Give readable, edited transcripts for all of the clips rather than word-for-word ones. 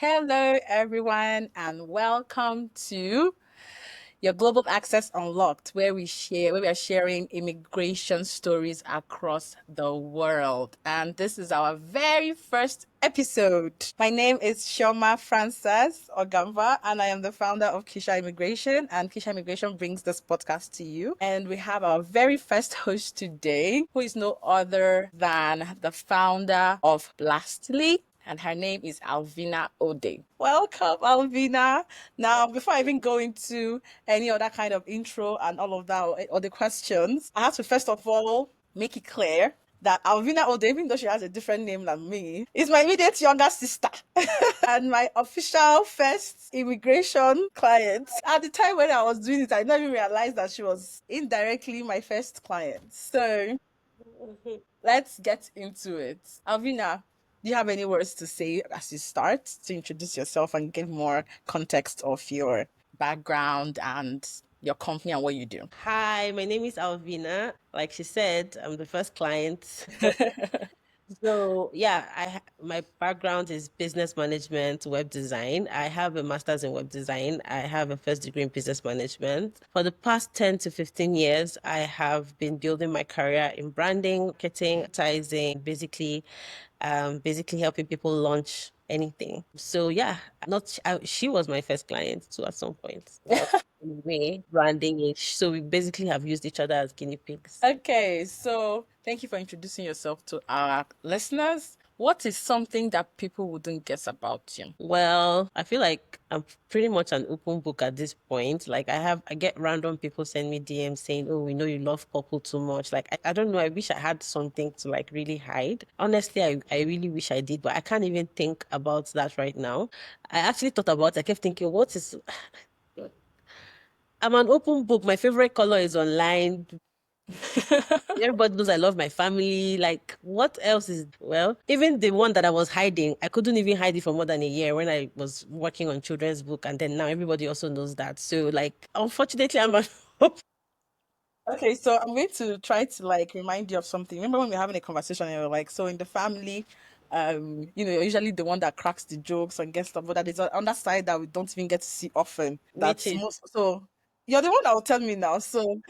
Hello, everyone, and welcome to your Global Access Unlocked, where we are sharing immigration stories across the world. And this is our very first episode. My name is Shoma Frances Ogamba, and I am the founder of Kisha Immigration. And Kisha Immigration brings this podcast to you. And we have our very first host today, who is no other than the founder of Blastly, and her name is Alvina Ode. Welcome, Alvina. Now, before I even go into any other kind of intro and all of that, or the questions, I have to first of all make it clear that Alvina Ode, even though she has a different name than me, is my immediate younger sister and my official first immigration client. At the time when I was doing it, I never even realized that she was indirectly my first client. So let's get into it. Alvina, do you have any words to say as you start to introduce yourself and give more context of your background and your company and what you do? Hi, my name is Alvina. Like she said, I'm the first client. So yeah, my background is business management, web design. I have a master's in web design. I have a first degree in business management. For the past 10 to 15 years, I have been building my career in branding, marketing, advertising, basically helping people launch anything. So yeah, not she was my first client too at some point. Well, in a way, branding it. So we basically have used each other as guinea pigs. Okay, so thank you for introducing yourself to our listeners. What is something that people wouldn't guess about you? Well, I feel like I'm pretty much an open book at this point. Like I get random people send me DMs saying, "Oh, we know you love purple too much." Like I don't know. I wish I had something to like really hide. Honestly, I really wish I did, but I can't even think about that right now. I actually thought about it. I kept thinking, what is I'm an open book. My favorite color is online. Everybody knows I love my family. Like, what else is, well, even the one that I was hiding, I couldn't even hide it for more than a year when I was working on children's book. And then now everybody also knows that. So, like, unfortunately, I'm an Okay, so I'm going to try to like remind you of something. Remember when we were having a conversation and you were like, so in the family, you're usually the one that cracks the jokes and gets stuff, but that is on that side that we don't even get to see often. which That's is most so you're the one that will tell me now. So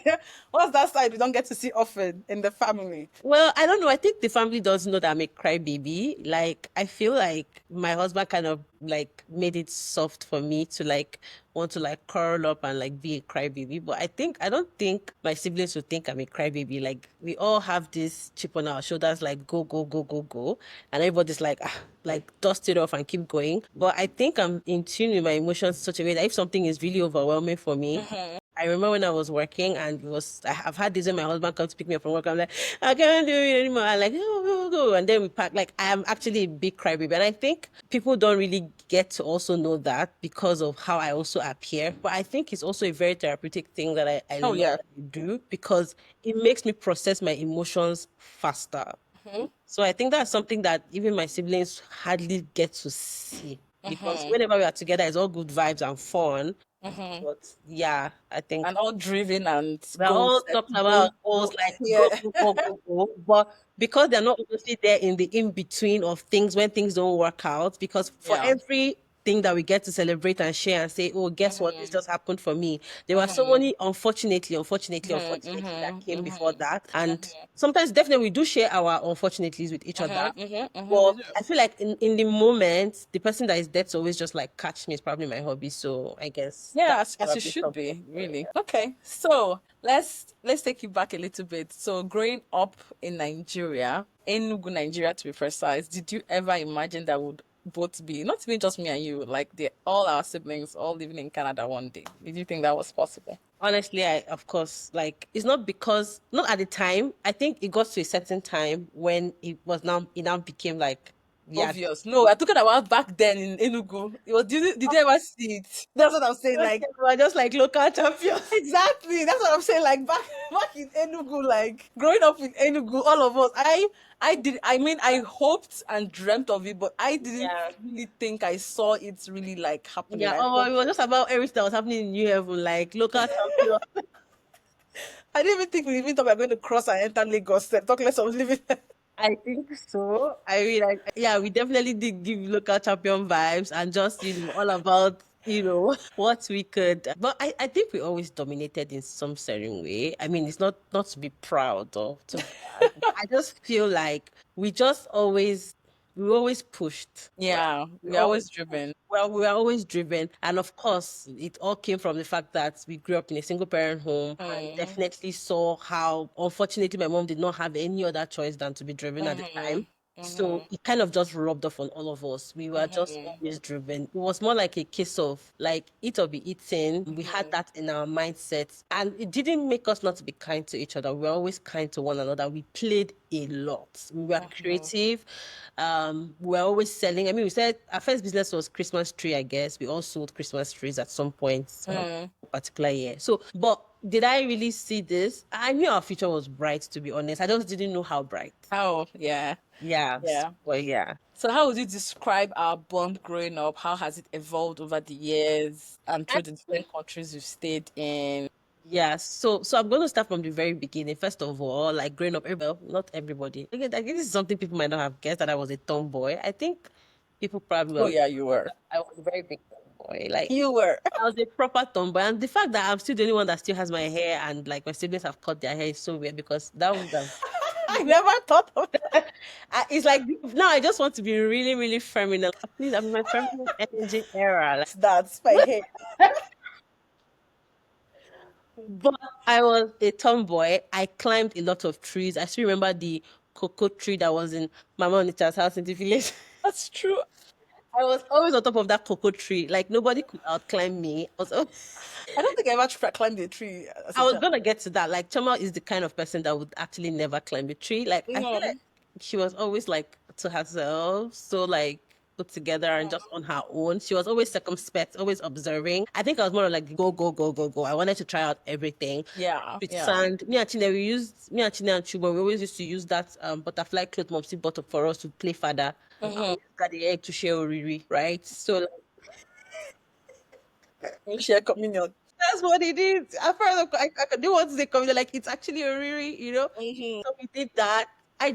what's that side we don't get to see often in the family? Well, I don't know. I think the family does know that I'm a crybaby. Like, I feel like my husband kind of like made it soft for me to like want to like curl up and like be a crybaby. But I don't think my siblings would think I'm a crybaby. Like, we all have this chip on our shoulders, like go, go, go, go, go. And everybody's like, like dust it off and keep going. But I think I'm in tune with my emotions in such a way that if something is really overwhelming for me, Mhm. I remember when I was working and I've had this when my husband comes to pick me up from work. I'm like, I can't do it anymore. I'm like, go, go, go. And then we pack. Like, I am actually a big crybaby. And I think people don't really get to also know that because of how I also appear. But I think it's also a very therapeutic thing that I Oh love yeah. that I do because it makes me process my emotions faster. Mhm. So I think that's something that even my siblings hardly get to see because Mhm. whenever we are together, it's all good vibes and fun. Mhm. But yeah, I think And all driven and we're all goals, talking go, about goals go. like go, Yeah. go, go, go, go. But because they're not obviously there in the in between of things when things don't work out, because for Yeah. every thing that we get to celebrate and share and say, oh, guess what? This Mhm. just happened for me. There were so Mhm. many, Mhm. unfortunately, that Mhm. came before Mhm. that. And sometimes definitely we do share our unfortunately with each other. Mhm. Mhm. We But do. I feel like in the moment, the person that is there to always just like catch me is probably my hobby. So I guess Yeah, that's as it probably should something. be, really. Okay, so let's take you back a little bit. So growing up in Nigeria, Enugu, Nigeria to be precise, did you ever imagine that would both be not even just me and you, like the all our siblings all living in Canada one day? Did you think that was possible? Honestly, I of course like it's not because not at the time. I think it got to a certain time when it now became like yeah. Obvious. No, I'm talking about back then in Enugu. It was did you ever see it? That's what I'm saying. Like We're just like local champions. exactly. That's what I'm saying. Like back in Enugu, like growing up in Enugu, all of us. I did. I mean, I hoped and dreamt of it, but I didn't Yeah. really think I saw it really like happening. Yeah. I Oh, it hoped. was just about everything that was happening in New Heaven, like local champions. I didn't even think we even thought we were going to cross and enter Lagos. Talk less of living. I think so. I mean, yeah, we definitely did give local champion vibes and just, all about, what we could. But I think we always dominated in some certain way. I mean, it's not to be proud or to brag. I just feel like we always pushed. Right? Yeah, We we're always always driven. well, we were always driven. And of course, it all came from the fact that we grew up in a single parent home and Mm, definitely saw how, unfortunately, my mom did not have any other choice than to be driven at the time. mhm, So mhm, it kind of just rubbed off on all of us. We were just mhm, always driven. It was more like a case of like eat or be eaten. We had mhm, that in our mindsets. And it didn't make us not to be kind to each other. We were always kind to one another. We played a lot. We were mhm, creative. We're always selling. I mean, we said our first business was Christmas tree, I guess. We all sold Christmas trees at some point, mm. particular year. So, but did I really see this? I knew our future was bright, to be honest. I just didn't know how bright. Oh, yeah, Yeah. yeah. Well, yeah. So how would you describe our bond growing up? How has it evolved over the years and through the different countries you've stayed in? Yeah, so I'm going to start from the very beginning. First of all, like growing up, well, not everybody. Again, I think this is something people might not have guessed that I was a tomboy. I think people probably Oh were. yeah, you were. I was a very big tomboy. Like You were. I was a proper tomboy, and the fact that I'm still the only one that still has my hair, and like my siblings have cut their hair is so weird because that would have. I never thought of that. It's like now I just want to be really, really feminine. Please, I'm in my feminine energy era. That's my hair. But I was a tomboy. I climbed a lot of trees. I still remember the cocoa tree that was in Mama Onita's house in the village. That's true. I was always on top of that cocoa tree. Like nobody could outclimb me. I don't think I ever climbed a tree as I a was child. gonna get to that. Like Chama is the kind of person that would actually never climb a tree. Like I feel like Mm, she was always like to herself, so like put together and just on her own. She was always circumspect, always observing. I think I was more of like go, go, go, go, go. I wanted to try out everything. yeah, With yeah. sand. Me and Chine and Chuba, we always used to use that butterfly cloth mopsy bottle for us to play father. And Mm-hmm. we got the egg to share oriri, right? So like, We share communion. that's what it is. At first, I do want to say community, like it's actually oriri, Mm-hmm. So we did that. I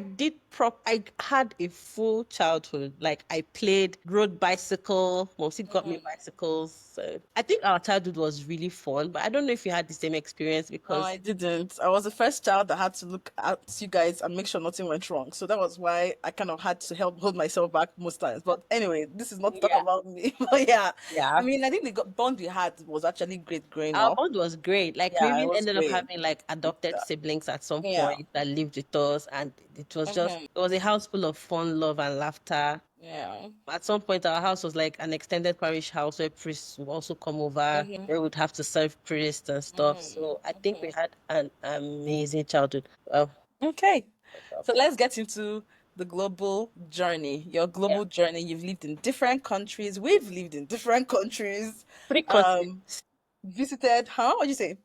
had a full childhood. Like I played, rode bicycle. Mostly got me bicycles. So I think our childhood was really fun. But I don't know if you had the same experience No, because I didn't. I was the first child that had to look at you guys and make sure nothing went wrong. So that was why I kind of had to help hold myself back most times. But anyway, this is not to talk yeah, about me. But yeah, I yeah. mean, I think the bond we had was actually great growing Our up. bond was great. Like we Yeah, it even was ended up great. having like adopted Yeah. siblings at some Yeah. point that lived with us, and Hmm. it was a house full of fun, love, and laughter. Yeah. At some point, our house was like an extended parish house where priests would also come over. Hmm. They would have to serve priests and stuff. Hmm. So I think we Hmm. had an amazing childhood. Well, Okay. So let's get into the global journey. Your yeah, global journey. You've lived in different countries. We've lived in different countries. three Um, continents. visited, huh? What'd you say?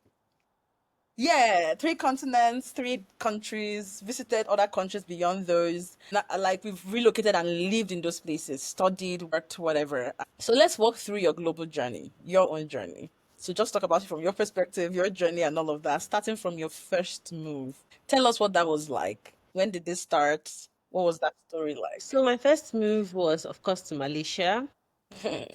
Yeah, three continents, three countries, visited other countries beyond those. Like we've relocated and lived in those places, studied, worked, whatever. So let's walk through your global journey, your own journey. So just talk about it from your perspective, your journey and all of that, starting from your first move. Tell us what that was like. When did this start? What was that story like? So my first move was, of course, to Malaysia.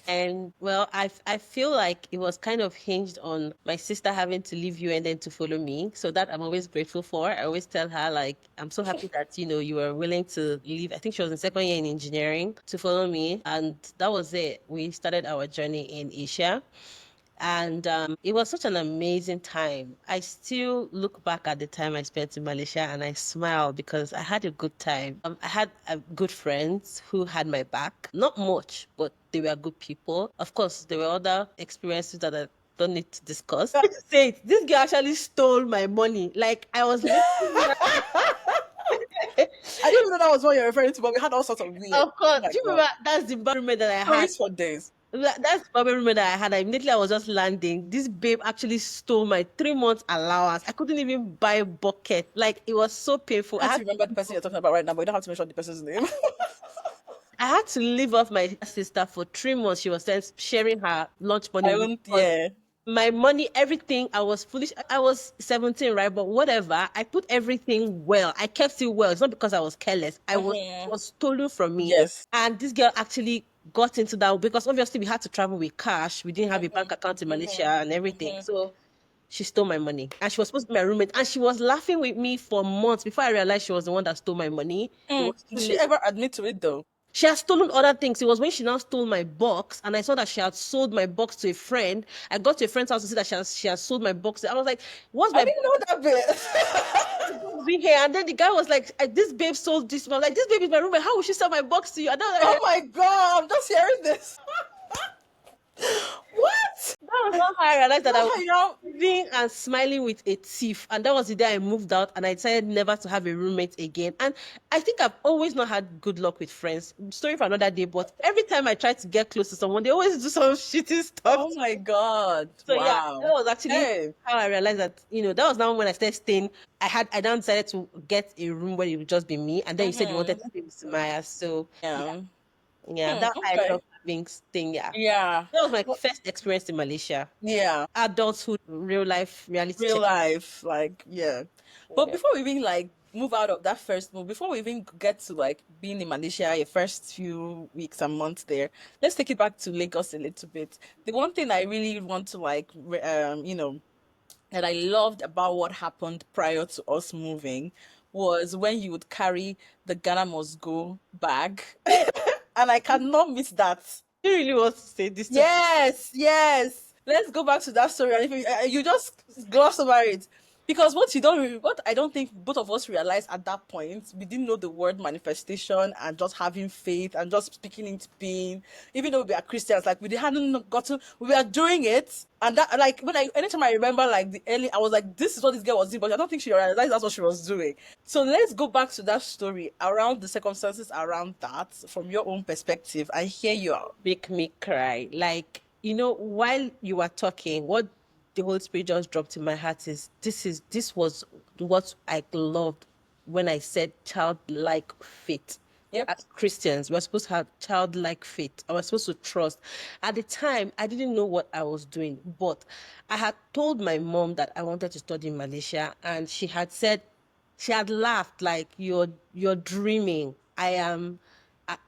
And well, I feel like it was kind of hinged on my sister having to leave you and then to follow me. So that I'm always grateful for. I always tell her like I'm so happy that you were willing to leave. I think she was in second year in engineering to follow me, and that was it. We started our journey in Asia. And it was such an amazing time. I still look back at the time I spent in Malaysia and I smile because I had a good time. I had good friends who had my back. Not much, but they were good people. Of course, there were other experiences that I don't need to discuss. Say it, this girl actually stole my money. Like I was literally, I don't even know that was what you're referring to, but we had all sorts of weird. of course. Oh my Do you God. remember that's the environment that I had? Stories for days. That's probably remember that I had. Immediately I was just landing. This babe actually stole my 3 months allowance. I couldn't even buy a bucket. Like it was so painful. I have to remember the person you're talking about right now, but you don't have to mention the person's name. I had to live off my sister for 3 months. She was sharing her lunch money I with me won't, because yeah. my money, everything. I was foolish. I was 17, right? But whatever. I put everything well. I kept it well. It's not because I was careless. Mhm. Was stolen from me. Yes. And this girl actually got into that because obviously we had to travel with cash. We didn't have a bank Mhm. account in Malaysia Mhm. and everything. Mhm. So she stole my money. And she was supposed to be my roommate. And she was laughing with me for months before I realized she was the one that stole my money. It was too Did she late. ever admit to it though? She has stolen other things. It was when she now stole my box, and I saw that she had sold my box to a friend. I got to a friend's house to see that she has sold my box. I was like, "What's I my didn't know that bit. box being here?" And then the guy was like, "This babe sold this." I'm like, "This babe is my roommate. How would she sell my box to you?" And I was Oh like, my God, I'm just hearing this. What? that was not how I realized that I That's was how you know. living and smiling with a thief. And that was the day I moved out and I decided never to have a roommate again. And I think I've always not had good luck with friends. Story for another day, but every time I try to get close to someone, they always do some shitty stuff. Oh my God. So yeah, that Wow. was actually Hey. how I realized that, that was now when I started staying. I now decided to get a room where it would just be me. And then you said you wanted to Mm-hmm. stay with Sumaya. So yeah, Yeah. yeah, that I ended Okay. up having staying, yeah. Yeah. That was my Well, first experience in Malaysia. yeah. Adulthood, real life, reality Real check. life. Like, yeah. But Yeah. before we even like move out of that first move, before we even get to like being in Malaysia, your first few weeks and months there, let's take it back to Lagos a little bit. The one thing I really want to like, that I loved about what happened prior to us moving was when you would carry the Ghana Must Go bag. And I cannot miss that. You really want to say this to Yes, yes. Let's go back to that story. And if you just gloss over it, because what I don't think both of us realized at that point, we didn't know the word manifestation and just having faith and just speaking into being. Even though we are Christians, like we hadn't gotten, we were doing it, and that like anytime I remember like the early, I was like, this is what this girl was doing, but I don't think she realized that's what she was doing. So let's go back to that story around the circumstances around that from your own perspective. I hear you out. make me cry. Like, while you were talking, what the Holy Spirit just dropped in my heart this was what I loved when I said childlike faith. Yep. As Christians, we're supposed to have childlike faith. I was supposed to trust. At the time, I didn't know what I was doing, but I had told my mom that I wanted to study in Malaysia, and she had laughed like you're dreaming. I am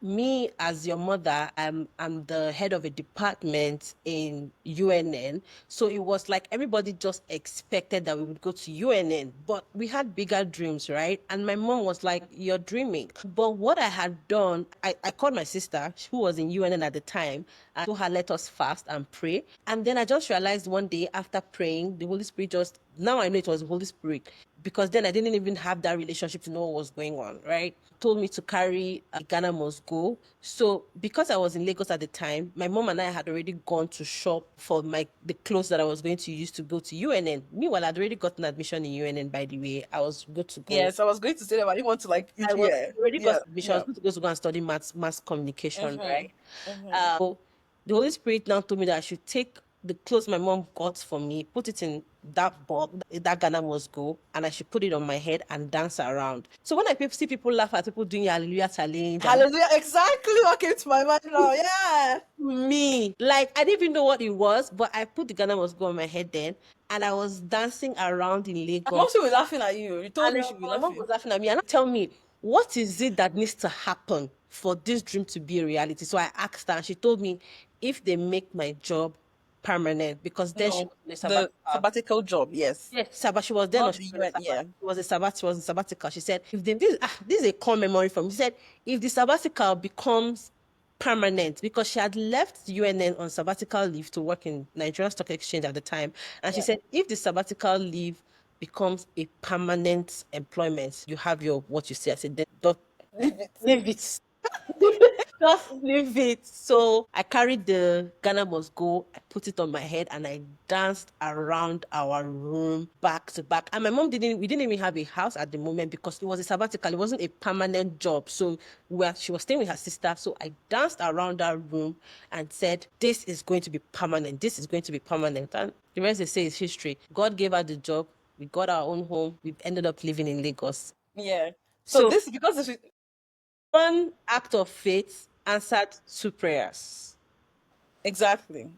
me as your mother, I'm the head of a department in UNN. So it was like everybody just expected that we would go to UNN, but we had bigger dreams, right? And my mom was like, "You're dreaming." But what I had done, I called my sister, who was in UNN at the time, and told her, "Let us fast and pray." And then I just realized one day after praying, the Holy Spirit just, now I know it was the Holy Spirit, because then I didn't even have that relationship to know what was going on, right? Told me to carry Ghana Must Go. So because I was in Lagos at the time, my mom and I had already gone to shop for the clothes that I was going to use to go to UNN. Meanwhile, I'd already gotten admission in UNN, by the way. I was good to go. Yes, I was going to say that, but I didn't want to like, I was yeah, already got yeah, admission. I yeah. was good to go and study mass communication, Mm-hmm. right? Mm-hmm. So the Holy Spirit now told me that I should take the clothes my mom got for me, put it in that box, that Ghana Must Go, and I should put it on my head and dance around. So when see people laugh at people doing Hallelujah challenge, I'm Hallelujah. Exactly what came to my mind now. Yeah. me. Like I didn't even know what it was, but I put the Ghana Must Go on my head then, and I was dancing around in I'm Lagos. also laughing at you. You told And me she'd be my mom laughing. was laughing at me and tell me, what is it that needs to happen for this dream to be a reality? So I asked her, and she told me, if they make my job permanent, because then she No, was in a the sabbatical. sabbatical job. Yes. Yes, she was then on Not the UN. Yeah. it was a she was a sabbatical. She said, if they this is a core memory from me. She said, if the sabbatical becomes permanent, because she had left UNN on sabbatical leave to work in Nigerian Stock Exchange at the time. And she Yeah. said, if the sabbatical leave becomes a permanent employment, you have your what you say. I said, then Leave it. leave it. Just leave it. So I carried the Ghana Must Go, I put it on my head, and I danced around our room back to back. And my mom we didn't even have a house at the moment because it was a sabbatical, it wasn't a permanent job. So she was staying with her sister. So I danced around our room and said, "This is going to be permanent. This is going to be permanent." And the rest they say is history. God gave her the job. We got our own home. We ended up living in Lagos. Yeah. So So this because this is one act of faith answered two prayers. Exactly.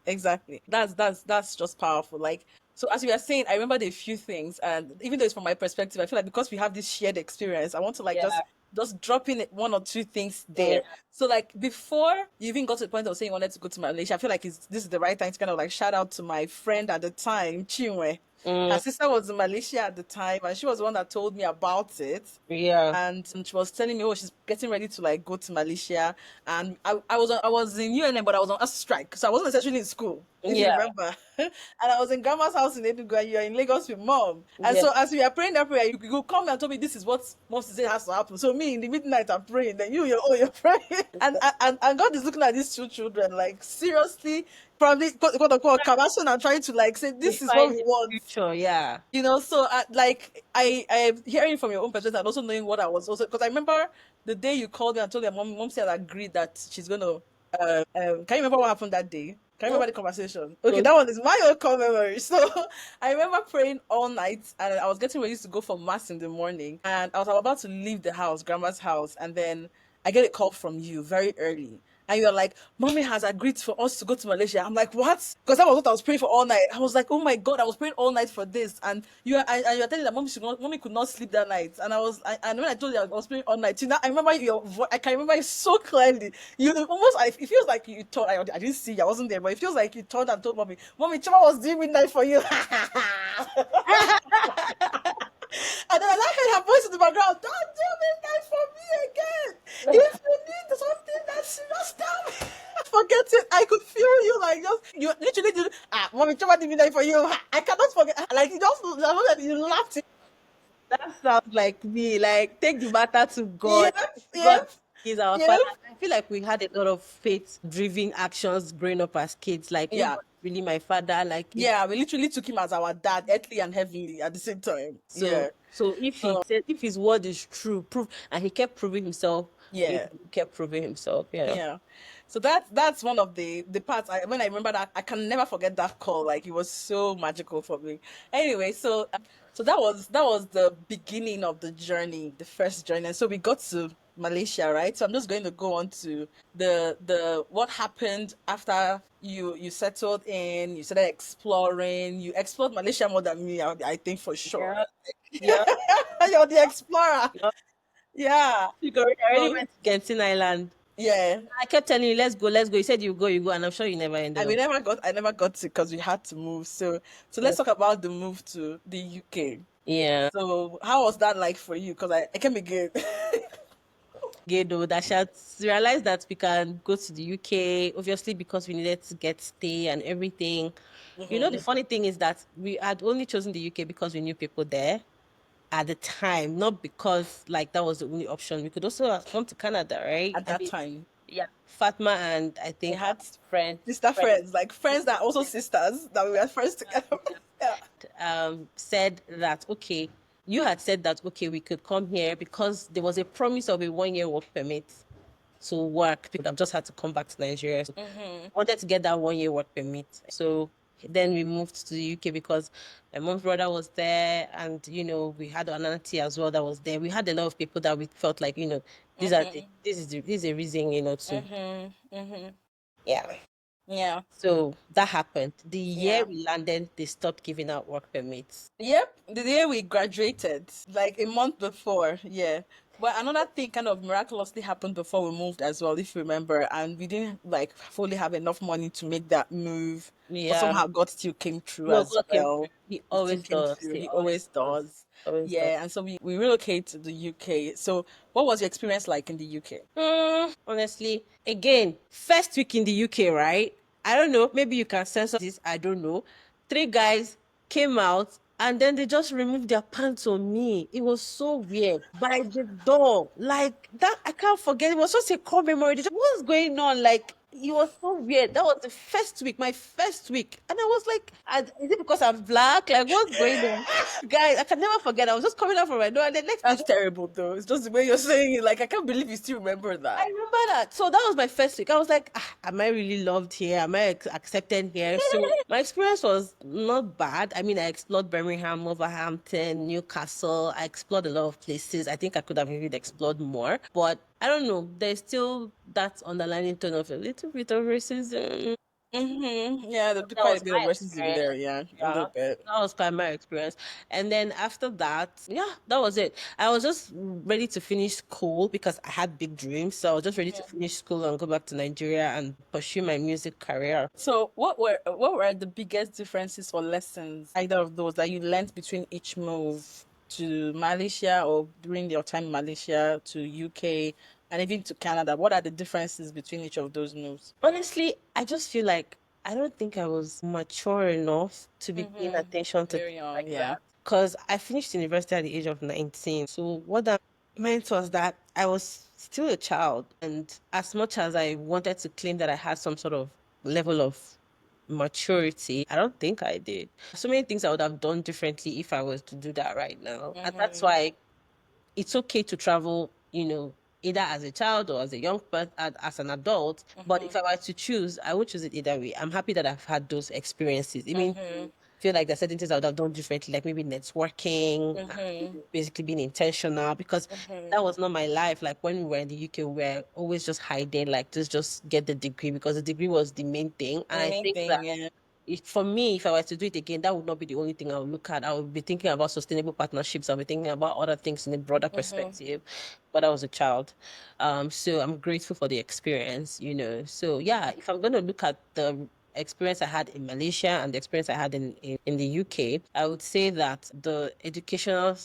That's just powerful. Like, so as you were saying, I remembered a few things, and even though it's from my perspective, I feel like because we have this shared experience, I want to like Yeah. just drop in one or two things Yeah. there. So like before you even got to the point of saying you wanted to go to Malaysia, I feel like this is the right time to kind of like shout out to my friend at the time, Chinwe. Her Mm, sister was in Malaysia at the time, and she was the one that told me about it. yeah. And she was telling me, oh, she's getting ready to like go to Malaysia. And I was in UNM, but I was on a strike, so I wasn't necessarily in school, if you Yeah. remember. And I was in grandma's house in Enugu, and you're in Lagos with mom. And Yeah. so as we are praying that prayer, you come and told me this is what mom said has to happen. So me in the midnight I'm praying, then you're praying, and God is looking at these two children like seriously, probably quote unquote, Kabason and trying to like say this is what Define we the want. future. Yeah. So like I am hearing from your own perspective and also knowing what I was also, because I remember the day you called me and told your mom said agreed that she's gonna can you remember what happened that day? Can you No. remember the conversation? Okay, No. that one is my own core memory. So I remember praying all night, and I was getting ready to go for mass in the morning, and I was about to leave the house, grandma's house, and then I get a call from you very early. And you're like, Mommy has agreed for us to go to Malaysia. I'm like, what? Because that was what I was praying for all night. I was like, oh my God, I was praying all night for this. And you're telling that mommy could not sleep that night. And when I told you I was praying all night, I remember I can remember it so clearly. You almost, it feels like you told, I didn't see you, I wasn't there, but it feels like you told and told Mommy, Chima was doing midnight for you. And then I heard her voice in the background, don't do midnight for me again. If you need something that's serious, tell me. Forget it. I could feel you like just you literally did Mommy, Chima did midnight for you. I cannot forget. Like you just you laughed. That sounds like me. Like, take the matter to God. Yep, God yep, is our yep. father. I feel like we had a lot of faith-driven actions growing up as kids. Like, if Yeah. God is really my father, like if Yeah, we literally took him as our dad, earthly and heavenly at the same time. so Yeah. so if he So said if his word is true, prove and he kept proving himself, he yeah. kept proving himself. Yeah. Yeah. So that's one of the parts when I remember that I can never forget that call. Like it was so magical for me. Anyway, so that was the beginning of the journey, the first journey. And so we got to Malaysia, right? So I'm just going to go on to the what happened after you settled in, you started exploring, you explored Malaysia more than me, I think for sure. Yeah. Yeah. You're the explorer. Yeah. Yeah. Because I already So went to Genting Island. yeah. I kept telling you, let's go, let's go. You said you go, and I'm sure you never ended And up. I never got to because we had to move. So Yeah. let's talk about the move to the UK. Yeah. So how was that like for you? Because I can be good. Gedo that she had realized that we can go to the UK, obviously because we needed to get stay and everything. You know, the Hmm. funny thing is that we had only chosen the UK because we knew people there at the time, not because like that was the only option. We could also have come to Canada, right? At I that mean, time, yeah, Fatma and I I think had friend, sister friend friends, like friends that are also sisters that we were friends together. Yeah. said that okay, you had said that okay, we could come here because there was a promise of a 1 year work permit to work. Because I've just had to come back to Nigeria. So Hmm. wanted to get that 1 year work permit. So then we moved to the UK because my mom's brother was there, and we had an auntie as well that was there. We had a lot of people that we felt like Hmm. this is a reason to Hmm. Hmm. yeah. Yeah. So that happened. The year Yeah. we landed, they stopped giving out work permits. Yep, the day we graduated, like a month before, yeah. But another thing kind of miraculously happened before we moved as well, if you remember, and we didn't like fully have enough money to make that move, but Yeah. somehow God still came through No, as God came through. well. He He still always came does. through. He He always always does. does. Always does. Yeah, and so we relocated to the UK. So what was your experience like in the UK? Honestly, again, first week in the UK, right? I don't know. Maybe you can censor this. I don't know. Three guys came out and then they just removed their pants on me. It was so weird. By the door. Like that, I can't forget. It was just a core memory. What's going on? Like, it was so weird. That was the first week, my first week. And I was like, is it because I'm black? Like, what's going on? Guys, I can never forget. I was just coming out from my door and the next thing That's terrible though. It's just the way you're saying it. Like I can't believe you still remember I that. remember that. So that was my first week. I was like, am I really loved here? Am I accepted here? So my experience was not bad. I mean, I explored Birmingham, Wolverhampton, Newcastle. I explored a lot of places. I think I could have even explored more. But I don't know. There's still that underlying tone of a little bit of racism. Yeah, there'd be That quite was a bit of my racism experience. there. Yeah, a Yeah, little bit. that was quite my experience. And then after that, yeah, that was it. I was just ready to finish school because I had big dreams. So I was just ready to finish school and go back to Nigeria and pursue my music career. So, what were the biggest differences or lessons, either of those, that you learned between each move to Malaysia or during your time in Malaysia to UK and even to Canada? What are the differences between each of those moves? Honestly, I just feel like I don't think I was mature enough to be paying attention to Very things young, like yeah. that. Because I finished university at the age of 19. So what that meant was that I was still a child. And as much as I wanted to claim that I had some sort of level of maturity, I don't think I did. So many things I would have done differently if I was to do that right now. And that's why it's okay to travel, either as a child or as a young person, as an adult. But if I were to choose, I would choose it either way. I'm happy that I've had those experiences. I mean, feel like there's certain things I would have done differently, like maybe networking, basically being intentional, because that was not my life. Like when we were in the UK, we were always just hiding, like just get the degree because the degree was the main thing. And The I main think thing, that yeah. for me, if I were to do it again, that would not be the only thing I would look at. I would be thinking about sustainable partnerships. I'll be thinking about other things in a broader perspective. But I was a child. So I'm grateful for the experience, So yeah, if I'm gonna look at the experience I had in Malaysia and the experience I had in the UK, I would say that the educational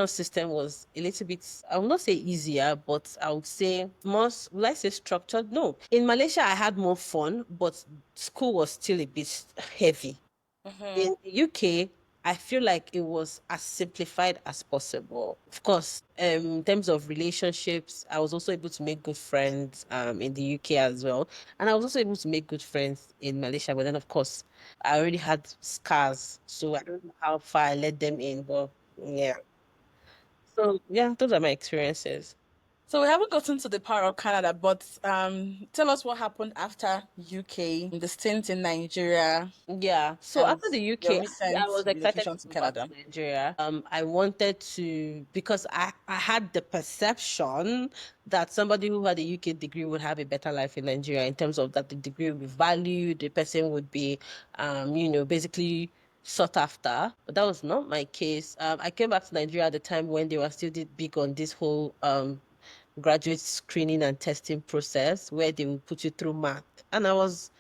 system was a little bit, I will not say easier, but I would say more, will I say structured? No. In Malaysia, I had more fun, but school was still a bit heavy. In the UK, I feel like it was as simplified as possible. Of course, in terms of relationships, I was also able to make good friends in the UK as well. And I was also able to make good friends in Malaysia. But then, of course, I already had scars. So I don't know how far I let them in. But yeah. So, yeah, those are my experiences. So we haven't gotten to the part of Canada, but tell us what happened after UK, the stint in Nigeria, Yeah. So and after the your UK, I recent was excited relocation to to go back Canada. to Nigeria. I wanted to because I had the perception that somebody who had a UK degree would have a better life in Nigeria in terms of that the degree would be valued, the person would be basically sought after. But that was not my case. I came back to Nigeria at the time when they were still big on this whole graduate screening and testing process where they will put you through math. And I was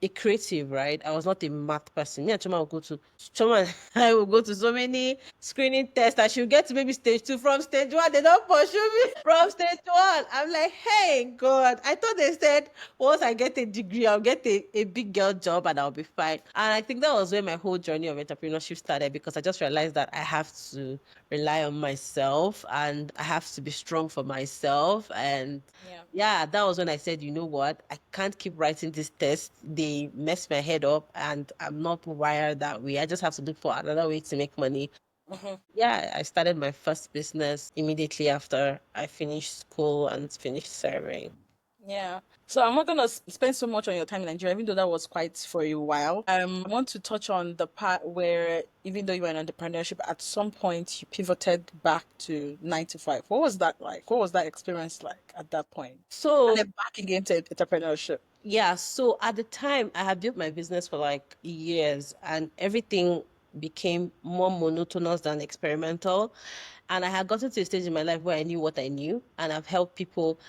a creative, right? I was not a math person. Me and Choma will go to Choma and I will go to so many screening tests that she'll get to maybe stage two. From stage one, they don't pursue me. From stage one, I'm like, hey God, I thought they said once I get a degree, I'll get a big girl job and I'll be fine. And I think that was where my whole journey of entrepreneurship started because I just realized that I have to rely on myself and I have to be strong for myself. And Yeah. yeah, that was when I said, you know what? I can't keep writing this test. They mess my head up and I'm not wired that way. I just have to look for another way to make money. Yeah, I started my first business immediately after I finished school and finished serving. Yeah. So I'm not gonna spend so much on your time in Nigeria, even though that was quite for a while. I want to touch on the part where, even though you were in entrepreneurship, at some point you pivoted back to 9 to 5. What was that like? What was that experience like at that point? And So then back again to entrepreneurship. yeah, so at the time, I had built my business for like years and everything became more monotonous than experimental. And I had gotten to a stage in my life where I knew what I knew, and I've helped people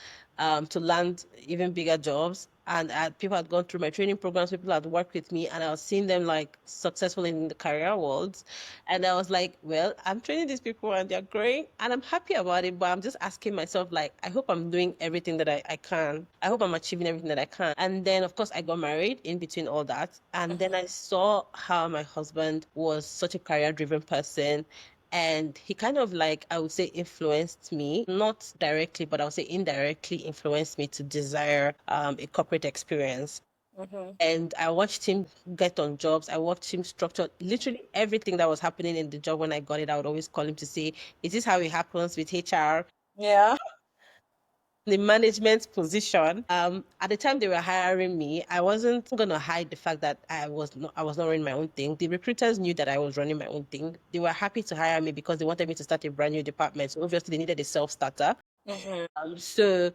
to land even bigger jobs. And people had gone through my training programs, people had worked with me, and I was seeing them like successful in the career world. And I was like, well, I'm training these people and they're growing, and I'm happy about it. But I'm just asking myself, like, I hope I'm doing everything that I can. I hope I'm achieving everything that I can. And then, of course, I got married in between all that. And then I saw how my husband was such a career driven person and he kind of like, I would say, influenced me, not directly, but I would say indirectly influenced me to desire a corporate experience. And I watched him get on jobs. I watched him structure literally everything that was happening in the job. When I got it, I would always call him to say, is this how it happens with HR? Yeah. The management position. At the time they were hiring me, I wasn't gonna hide the fact that I was not running my own thing. The recruiters knew that I was running my own thing. They were happy to hire me because they wanted me to start a brand new department. So obviously they needed a self-starter. So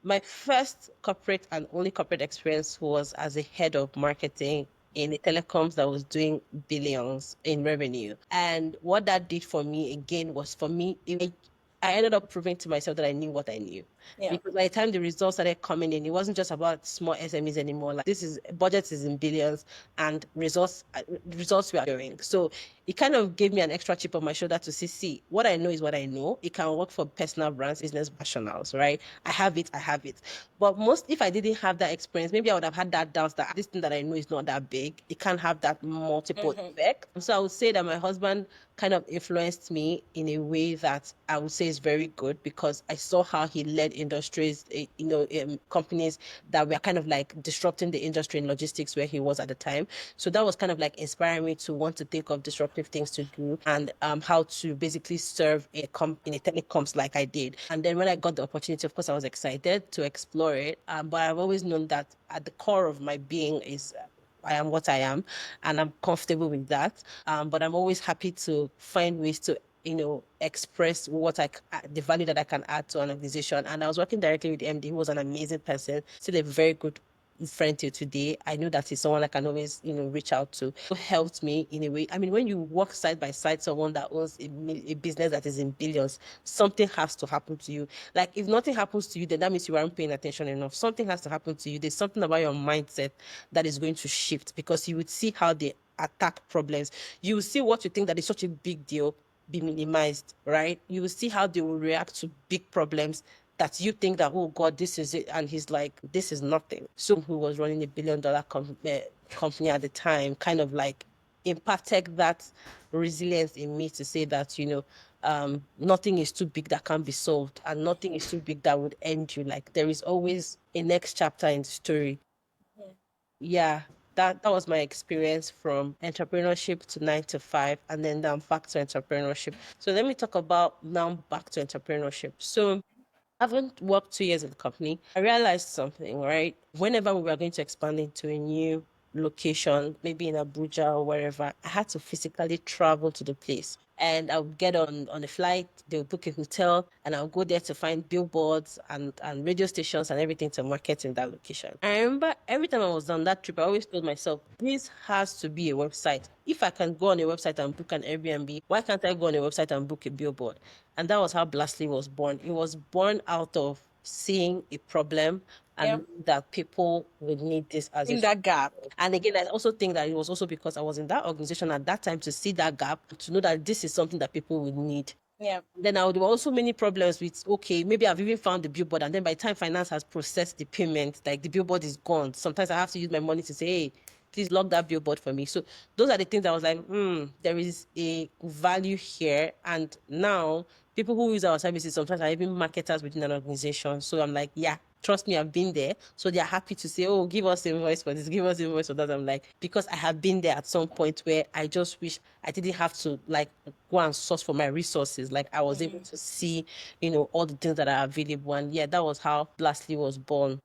My first corporate and only corporate experience was as a head of marketing in a telecoms that was doing billions in revenue. And what that did for me again was for me, I ended up proving to myself that I knew what I knew. Yeah. Because by the time the results started coming in, it wasn't just about small SMEs anymore. Like this is budgets is in billions and results we are doing. So it kind of gave me an extra chip on my shoulder to see, what I know is what I know. It can work for personal brands, business rationals, right? I have it, I have it. But most, if I didn't have that experience, maybe I would have had that doubt that this thing that I know is not that big. It can't have that multiple effect. So I would say that my husband kind of influenced me in a way that I would say is very good because I saw how he led industries, companies that were kind of like disrupting the industry in logistics where he was at the time. So that was kind of like inspiring me to want to think of disruptive things to do and how to basically serve in a telecoms like I did. And then when I got the opportunity, of course, I was excited to explore it. But I've always known that at the core of my being is I am what I am, and I'm comfortable with that. But I'm always happy to find ways to, express the value that I can add to an organization. And I was working directly with the MD, who was an amazing person, still a very good friend till today. I know that he's someone I can always, reach out to. Who helped me in a way. I mean, when you work side by side someone that owns a business that is in billions, something has to happen to you. Like if nothing happens to you, then that means you aren't paying attention enough. Something has to happen to you. There's something about your mindset that is going to shift because you would see how they attack problems. You will see what you think that is such a big deal be minimized, right? You will see how they will react to big problems that you think that, oh God, this is it. And he's like, this is nothing. So who was running $1 billion company at the time, kind of like impacted that resilience in me to say that, nothing is too big that can't be solved and nothing is too big that would end you. Like there is always a next chapter in the story. Yeah, that was my experience from entrepreneurship to 9 to 5, and then down back to entrepreneurship. So let me talk about now back to entrepreneurship. So I haven't worked 2 years in the company. I realized something, right? Whenever we were going to expand into a new location, maybe in Abuja or wherever, I had to physically travel to the place. And I would get on a flight, they would book a hotel, and I'll go there to find billboards and radio stations and everything to market in that location. I remember every time I was on that trip, I always told myself, this has to be a website. If I can go on a website and book an Airbnb, why can't I go on a website and book a billboard? And that was how Blastly was born. It was born out of seeing a problem Yeah. and that people would need this as In a that gap. and again, I also think that it was also because I was in that organization at that time to see that gap, to know that this is something that people would need. Yeah. Then there were also many problems with, okay, maybe I've even found the billboard, and then by the time finance has processed the payment, like the billboard is gone. Sometimes I have to use my money to say, hey, please log that billboard for me. So those are the things I was like, there is a value here. And now people who use our services sometimes are even marketers within an organization. So I'm like, yeah, trust me, I've been there. So they're happy to say, oh, give us invoice for this, give us invoice for that. I'm like, because I have been there at some point where I just wish I didn't have to like go and source for my resources. Like I was able to see, all the things that are available. And yeah, that was how Blastly was born.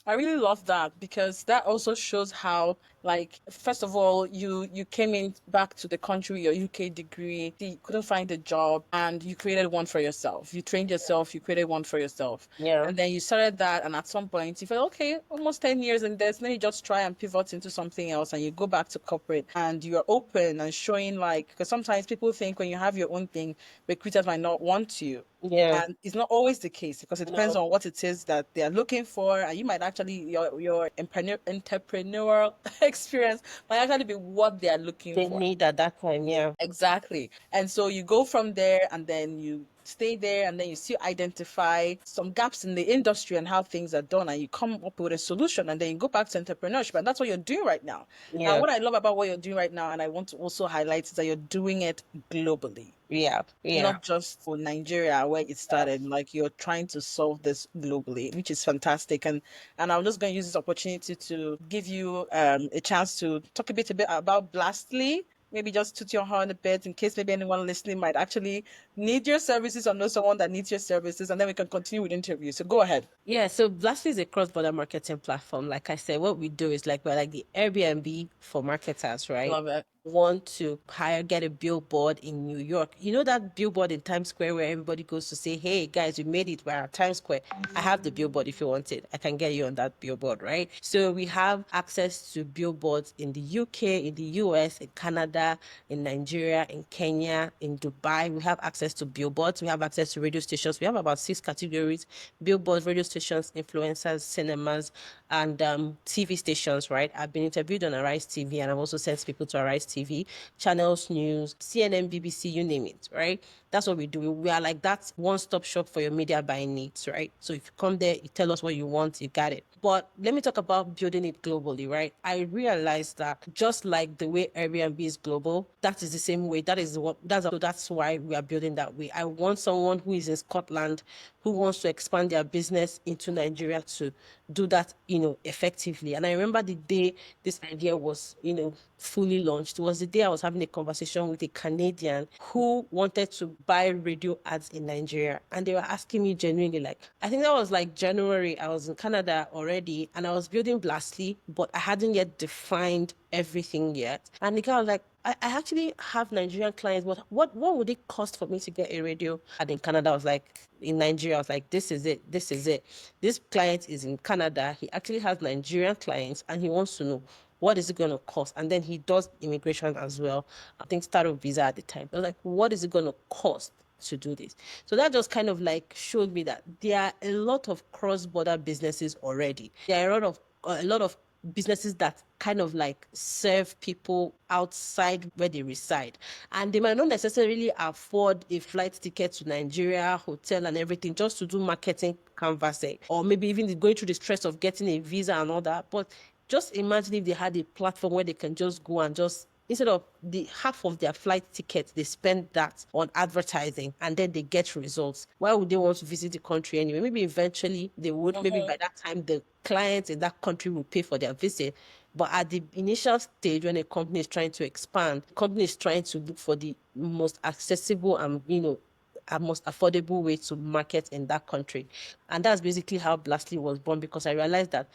I really love that because that also shows how, like, first of all, you came in back to the country with your UK degree, you couldn't find a job, and you created one for yourself. You trained yourself, you created one for yourself, Yeah. and then you started that. And at some point, you felt okay, almost 10 years in this. Let me just try and pivot into something else, and you go back to corporate, and you're open and showing like because sometimes people think when you have your own thing, recruiters might not want you. Yeah. And it's not always the case because it depends No, on what it is that they are looking for, and you might actually your entrepreneurial experience might actually be what they are looking they for. need at that time. Yeah. Exactly. And so you go from there and then you stay there and then you still identify some gaps in the industry and how things are done and you come up with a solution and then you go back to entrepreneurship. And that's what you're doing right now. And Yeah. what I love about what you're doing right now, and I want to also highlight, is that you're doing it globally, Yeah. Yeah. not just for Nigeria where it started. Like you're trying to solve this globally, which is fantastic. And I'm just going to use this opportunity to give you a chance to talk a bit about Blastly. Maybe just toot your horn a bit in case maybe anyone listening might actually need your services or know someone that needs your services, and then we can continue with the interview. So go ahead. Yeah, so Blastly is a cross-border marketing platform. Like I said, what we do is like we're like the Airbnb for marketers, right? Love it. Want to get a billboard in New York. You know that billboard in Times Square where everybody goes to say, "Hey guys, we made it. We're at Times Square." I have the billboard if you want it. I can get you on that billboard, right? So we have access to billboards in the UK, in the US, in Canada, in Nigeria, in Kenya, in Dubai. We have access to billboards. We have access to radio stations. We have about 6 categories: billboards, radio stations, influencers, cinemas, and TV stations, right? I've been interviewed on Arise TV, and I've also sent people to Arise TV, Channels News, CNN, BBC, you name it, right? That's what we do. We are like that one-stop shop for your media buying needs, right? So if you come there, you tell us what you want, you got it. But let me talk about building it globally, right? I realized that just like the way Airbnb is global, that is the same way. That's why we are building that way. I want someone who is in Scotland who wants to expand their business into Nigeria to do that, effectively. And I remember the day this idea was, fully launched. It was the day I was having a conversation with a Canadian who wanted to buy radio ads in Nigeria. And they were asking me genuinely, like, I think that was like January. I was in Canada already and I was building Blastly, but I hadn't yet defined everything yet. And the guy was like, I actually have Nigerian clients, but what would it cost for me to get a radio ad in Canada? I was like, in Nigeria, I was like, this is it. This is it. This client is in Canada. He actually has Nigerian clients and he wants to know what is it going to cost? And then he does immigration as well. I think startup visa at the time. I was like, what is it going to cost to do this? So that just kind of like showed me that there are a lot of cross-border businesses already. There are a lot of businesses that kind of like serve people outside where they reside, and they might not necessarily afford a flight ticket to Nigeria, hotel and everything just to do marketing canvassing, or maybe even going through the stress of getting a visa and all that. But just imagine if they had a platform where they can just go and just, instead of the half of their flight tickets, they spend that on advertising and then they get results. Why would they want to visit the country anyway? Maybe eventually they would. Maybe by that time the clients in that country will pay for their visit. But at the initial stage, when a company is trying to expand, the company is trying to look for the most accessible and a most affordable way to market in that country. And that's basically how Blastly was born, because I realized that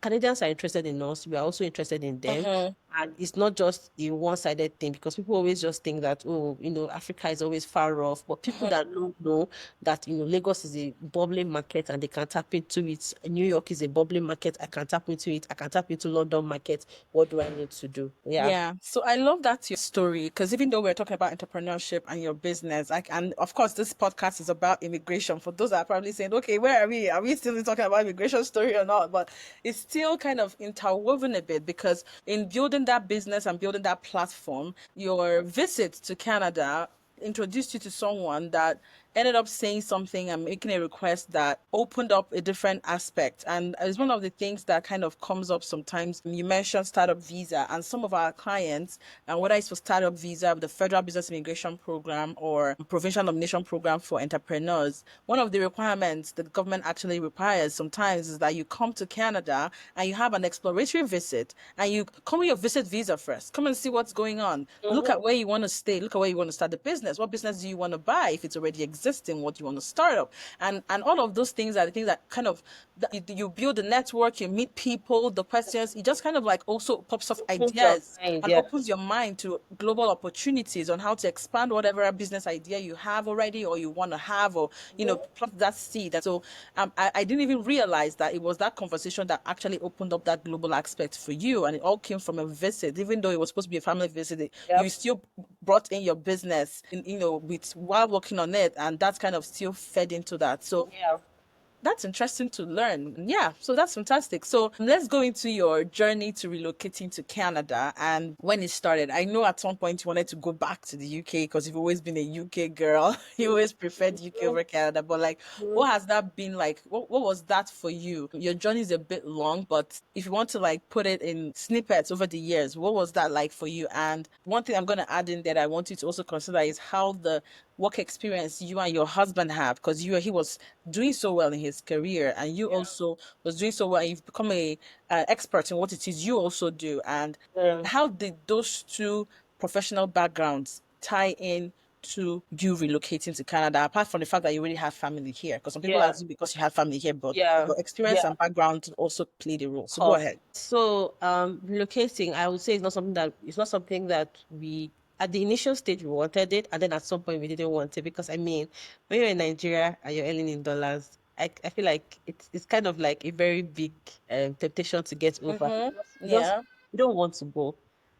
Canadians are interested in us. We are also interested in them. Mhm. And it's not just a one-sided thing, because people always just think that, oh, Africa is always far off. But people that don't know that, Lagos is a bubbling market and they can tap into it. New York is a bubbling market. I can tap into it. I can tap into London market. What do I need to do? Yeah. Yeah, so I love that your story, because even though we're talking about entrepreneurship and your business, and of course this podcast is about immigration. For those that are probably saying, okay, where are we? Are we still talking about immigration story or not? But it's still kind of interwoven a bit, because in building that business and building that platform, your visit to Canada introduced you to someone that ended up saying something and making a request that opened up a different aspect. And it's one of the things that kind of comes up sometimes. You mentioned startup visa, and some of our clients, and whether it's for startup visa, the Federal Business Immigration Program, or Provincial Nomination Program for entrepreneurs, one of the requirements the government actually requires sometimes is that you come to Canada and you have an exploratory visit, and you come with your visit visa first. Come and see what's going on. Look at where you want to stay. Look at where you want to start the business. What business do you want to buy if it's already existing? What do you want to start up? And all of those things are the things that kind of that you build a network, you meet people, the questions, it just kind of like also pops up Opens your ideas mind, and yeah. opens your mind to global opportunities on how to expand whatever business idea you have already or you want to have, or plant that seed. And so I didn't even realize that it was that conversation that actually opened up that global aspect for you, and it all came from a visit. Even though it was supposed to be a family visit, you Yep. still brought in your business in, with while working on it, and that's kind of still fed into that. So Yeah. that's interesting to learn. Yeah, so that's fantastic. So let's go into your journey to relocating to Canada and when it started. I know at some point you wanted to go back to the UK because you've always been a UK girl. You always preferred UK over Canada. But like, what has that been like? What was that for you? Your journey is a bit long, but if you want to like put it in snippets over the years, what was that like for you? And one thing I'm going to add in that I want you to also consider is how the work experience you and your husband have, because he was doing so well in his career and you also was doing so well. You've become a expert in what it is you also do, and Yeah. how did those two professional backgrounds tie in to you relocating to Canada, apart from the fact that you already have family here? Because some people Yeah, assume because you have family here, but yeah, your experience yeah. and background also played a role. So go Course. ahead. So, relocating, I would say it's not something that we at the initial stage we wanted it, and then at some point we didn't want it because I mean, when you're in Nigeria and you're earning in dollars, I feel like it's kind of like a very big temptation to get over. Just Yeah. we don't want to go.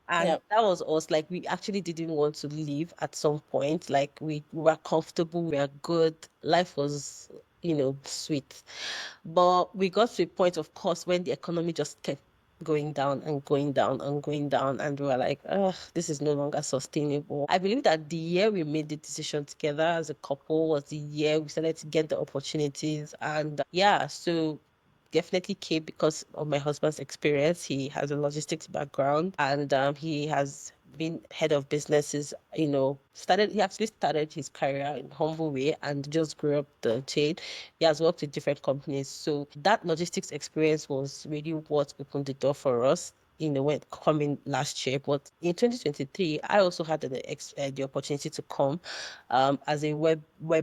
And Yeah. that was us. Like we actually didn't want to leave at some point. Like we were comfortable, we were good. Life was, sweet. But we got to a point, of course, when the economy just kept going down and going down and going down. And we were like, oh, this is no longer sustainable. I believe that the year we made the decision together as a couple was the year we started to get the opportunities. And yeah, so definitely came because of my husband's experience. He has a logistics background and he has been head of businesses, he actually started his career in humble way and just grew up the chain. He has worked with different companies. So that logistics experience was really what opened the door for us. When coming last year, but in 2023, I also had the opportunity to come as a web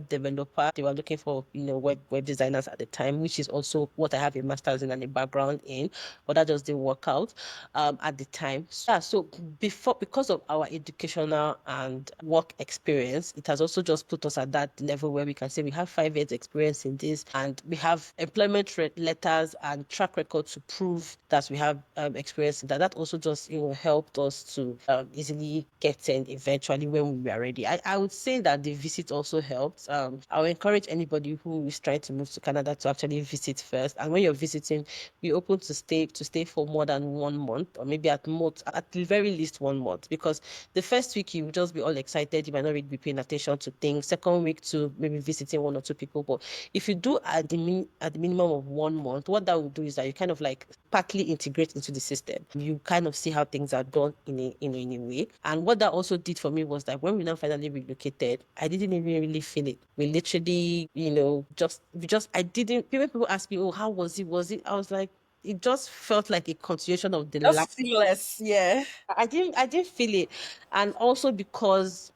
developer. They were looking for web designers at the time, which is also what I have a master's in and a background in, but that just didn't work out at the time. So, yeah, so because of our educational and work experience, it has also just put us at that level where we can say we have 5 years experience in this, and we have employment letters and track record to prove that we have experience in that. That also just helped us to easily get in eventually when we were ready. I would say that the visit also helped. I would encourage anybody who is trying to move to Canada to actually visit first. And when you're visiting, be open to stay for more than 1 month, or maybe at the very least 1 month, because the first week you will just be all excited. You might not really be paying attention to things. Second week to maybe visiting one or two people. But if you do at the minimum of 1 month, what that will do is that you kind of like partly integrate into the system. You kind of see how things are done in a way. And what that also did for me was that when we now finally relocated, I didn't even really feel it. We literally, I didn't. People ask me, "Oh, how was it? Was it?" I was like, it just felt like a continuation of the last. Just seamless. Yeah. I didn't feel it. And also because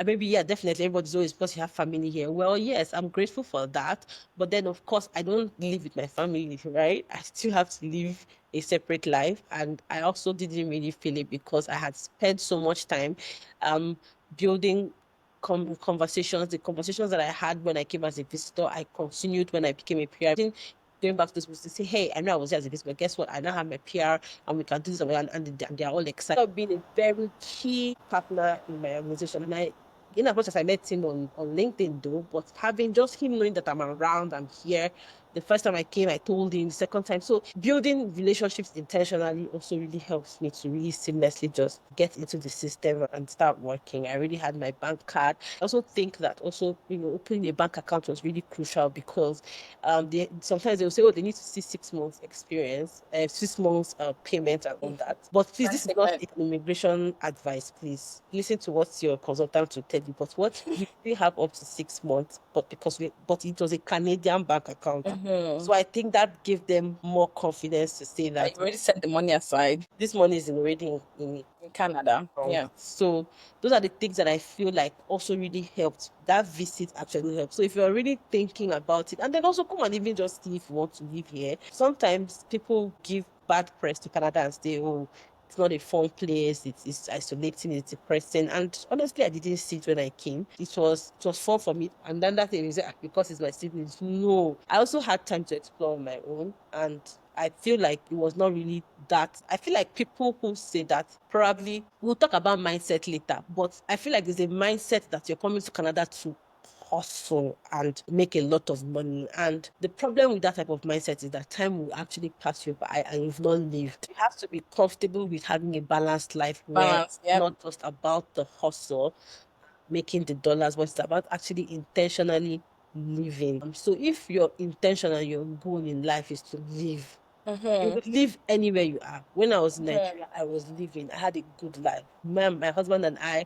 maybe, yeah, definitely everybody's always because you have family here. Well, yes, I'm grateful for that. But then of course I don't live with my family, right? I still have to live a separate life. And I also didn't really feel it because I had spent so much time um building conversations. The conversations that I had when I came as a visitor, I continued when I became a PR. Going back to this was to say, hey, I know I was here as a visitor, but guess what? I now have my PR and we can do this, and they're all excited. So being a very key partner in my organization. And in as much as I met him on LinkedIn though, but having just him knowing that I'm around, I'm here. The first time I came, I told him. The second time, so building relationships intentionally also really helps me to really seamlessly just get into the system and start working. I already had my bank card. I also think that also, opening a bank account was really crucial because sometimes they'll say, oh, they need to see 6 months experience, 6 months payment and all that. But please, this is not Payment. an immigration advice. Please listen to what your consultant will tell you. But what we have up to 6 months, but it was a Canadian bank account. Mm-hmm. So I think that gave them more confidence to say You that already set the money aside this money is already in in Canada. Yeah. so those are the things that I feel like also really helped. That visit actually helped. So if you're really thinking about it, and then also come and even just see if you want to live here. Sometimes people give bad press to Canada and say, oh, it's not a fun place, it's isolating, it's depressing. And honestly, I didn't see it when I came. It was fun for me. And then that thing is because it's my siblings. No. I also had time to explore on my own, and I feel like it was not really that. I feel like people who say that probably we'll talk about mindset later, but I feel like there's a mindset that you're coming to Canada to hustle and make a lot of money. And the problem with that type of mindset is that time will actually pass you by and you've not lived. You have to be comfortable with having a balanced life where Balance. it's Yep. not just about the hustle, making the dollars, but it's about actually intentionally living. So if your intention and your goal in life is to live, you Mm-hmm. could live anywhere you are. When I was in Mm-hmm. Nigeria, I was living. I had a good life. My husband and I,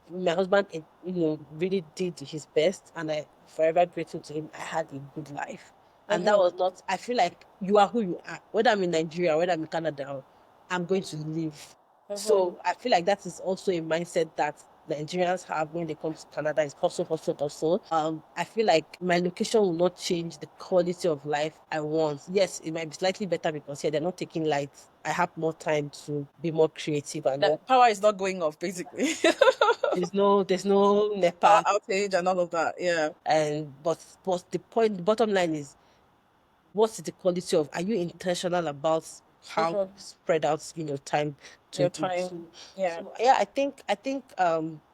my husband, really did his best, and I forever grateful to him. I had a good life, and that Mm-hmm. was not. I feel like you are who you are. Whether I'm in Nigeria, whether I'm in Canada, I'm going to live. Mm-hmm. So I feel like that is also a mindset that Nigerians have when they come to Canada is hustle, hustle, hustle. I feel like my location will not change the quality of life I want. Yes, it might be slightly better because here they're not taking lights. I have more time to be more creative and The power is not going off, basically. there's no Power NEPA. outage and all of that. Yeah. And but the bottom line is, what's the quality of, are you intentional about how Mhm. spread out time to Your do? time. Yeah. So yeah, I think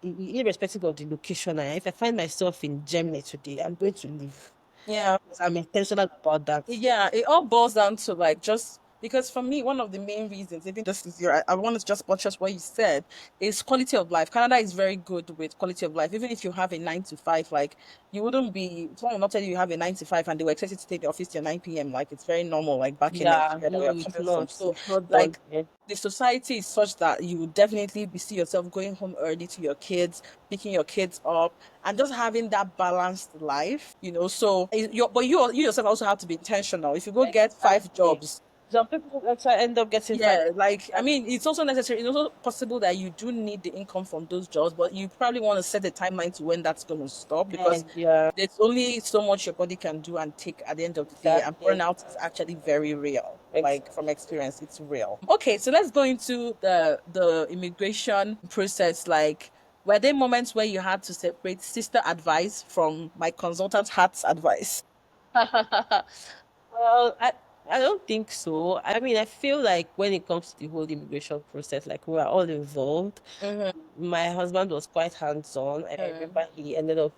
irrespective of the location, if I find myself in Germany today, I'm going to leave. Yeah. I'm intentional about that. Yeah, it all boils down to like just because for me, one of the main reasons, even just as I want to just buttress what you said, is quality of life. Canada is very good with quality of life. Even if you have a 9 to 5, like you wouldn't be, someone will not tell you you have a 9 to 5 and they were expected to take the office till 9 p.m. Like it's very normal, like back in Yeah, Nigeria that no, we're it's coming from. not. So, It's not done like, here. the society is such that you would definitely be see yourself going home early to your kids, picking your kids up, and just having that balanced life, So, but you yourself also have to be intentional. If you go get five Exactly. jobs, Some people actually end up getting five. yeah, like I mean, it's also necessary. It's also possible that you do need the income from those jobs, but you probably want to set a timeline to when that's going to stop because And yeah, there's only so much your body can do and take at the end of the day, and exactly. burnout is actually very real. Like Exactly. from experience, it's real. Okay, so let's go into the immigration process. Like, were there moments where you had to separate sister advice from my consultant heart's advice? Well, I don't think so. I mean, I feel like when it comes to the whole immigration process, like we are all involved. Mm-hmm. My husband was quite hands-on. I remember he ended up,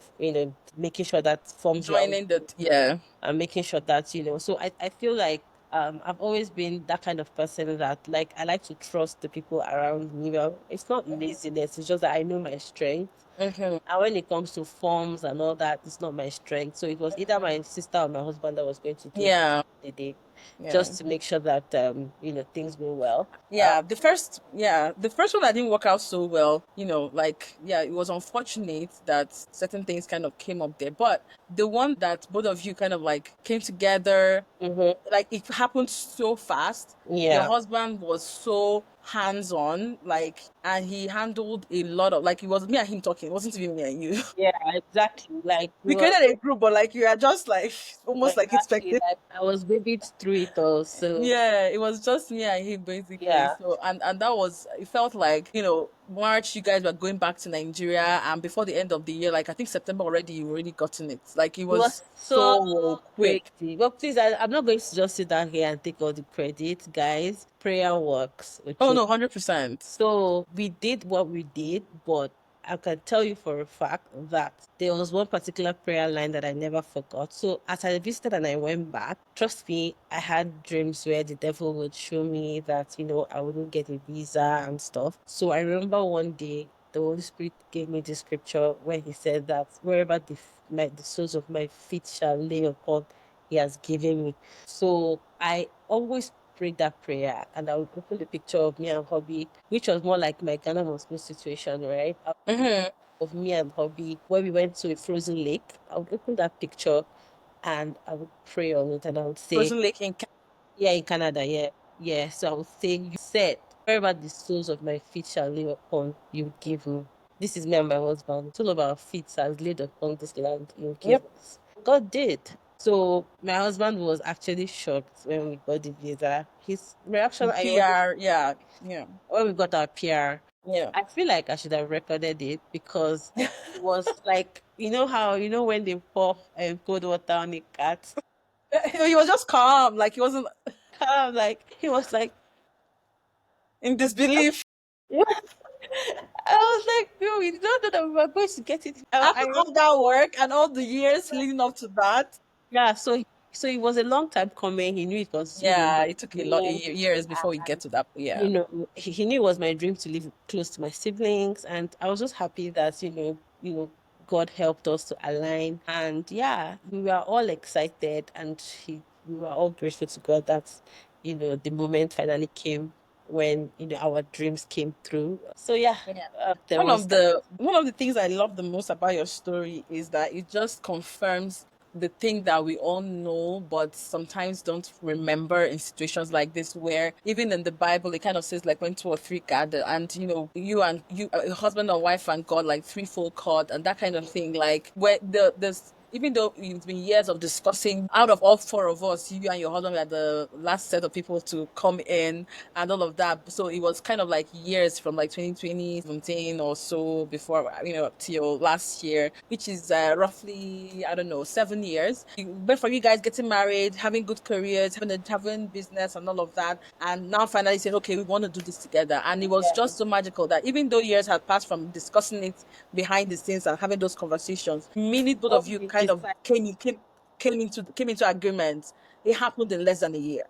making sure that forms were Joining the yeah. and making sure that, so I feel like I've always been that kind of person that, like, I like to trust the people around me. Well, it's not laziness, it's just that I know my strength. Mm-hmm. And when it comes to forms and all that, it's not my strength. So it was either my sister or my husband that was going to do Yeah. the day, Yeah. just to make sure that things go well. The first one I didn't work out so well, like yeah, it was unfortunate that certain things kind of came up there. But the one that both of you kind of like came together, Hmm. like it happened so fast. Your Yeah. husband was so hands-on, like, and he handled a lot of like it was me and him talking, it wasn't even me and you. Yeah, exactly. Like we We were created a group, but like you are just like almost like exactly expecting. like I was babied through it all. So Yeah, it was just me and him basically. yeah. So and that was it felt like, March you guys were going back to Nigeria and before the end of the year, like I think September already you already gotten it. Like it It was was so so quick. crazy. But please, I'm not going to just sit down here and take all the credit, guys. Prayer works, Oh okay? no, 100%. So we did what we did, but I can tell you for a fact that there was one particular prayer line that I never forgot. So as I visited and I went back, trust me, I had dreams where the devil would show me that, I wouldn't get a visa and stuff. So I remember one day the Holy Spirit gave me the scripture where he said that wherever the soles of my feet shall lay upon, he has given me. So I always prayed that prayer and I would open the picture of me and hubby, which was more like my Ghana must go situation, right? Mm-hmm. Of me and hubby when we went to a frozen lake. I would open that picture and I would pray on it and I would say, Frozen Lake in yeah, in Canada, yeah. Yeah. So I would say, you said, wherever the soles of my feet shall lay upon, you would give me. This is me and my husband. All of our feet has laid upon this land, you give Yep. us. God did. So my husband was actually shocked when we got the visa. His reaction, I always, PR, yeah. Yeah. when we got our PR, Yeah. I feel like I should have recorded it because it was like, how, when they pour cold water on a cat? He was just calm, like he wasn't Like, he was like, in disbelief. I was like, no, we don't know that we were going to get it. After all that work and all the years leading up to that, Yeah, so it was a long time coming. He knew it was, yeah, it took a lot me, years before we get to that. Yeah. he knew it was my dream to live close to my siblings, and I was just happy that God helped us to align, and yeah, we were all excited, and we were all grateful to God that the moment finally came when our dreams came through. So yeah, Yeah. there One was of that. the one of the things I love the most about your story is that it just confirms the thing that we all know, but sometimes don't remember in situations like this, where even in the Bible, it kind of says like when two or three gather, and you and you, husband and wife and God, like threefold cord, and that kind of thing. Like where there's even though it's been years of discussing, out of all four of us, you and your husband were the last set of people to come in and all of that. So it was kind of like years from like 2020, 17 or so before, till last year, which is roughly, I don't know, 7 years. But for you guys getting married, having good careers, having business and all of that, and now finally saying, okay, we want to do this together. And it was just so magical that even though years had passed from discussing it behind the scenes and having those conversations, minute both of you kind of came into agreement. It happened in less than a year.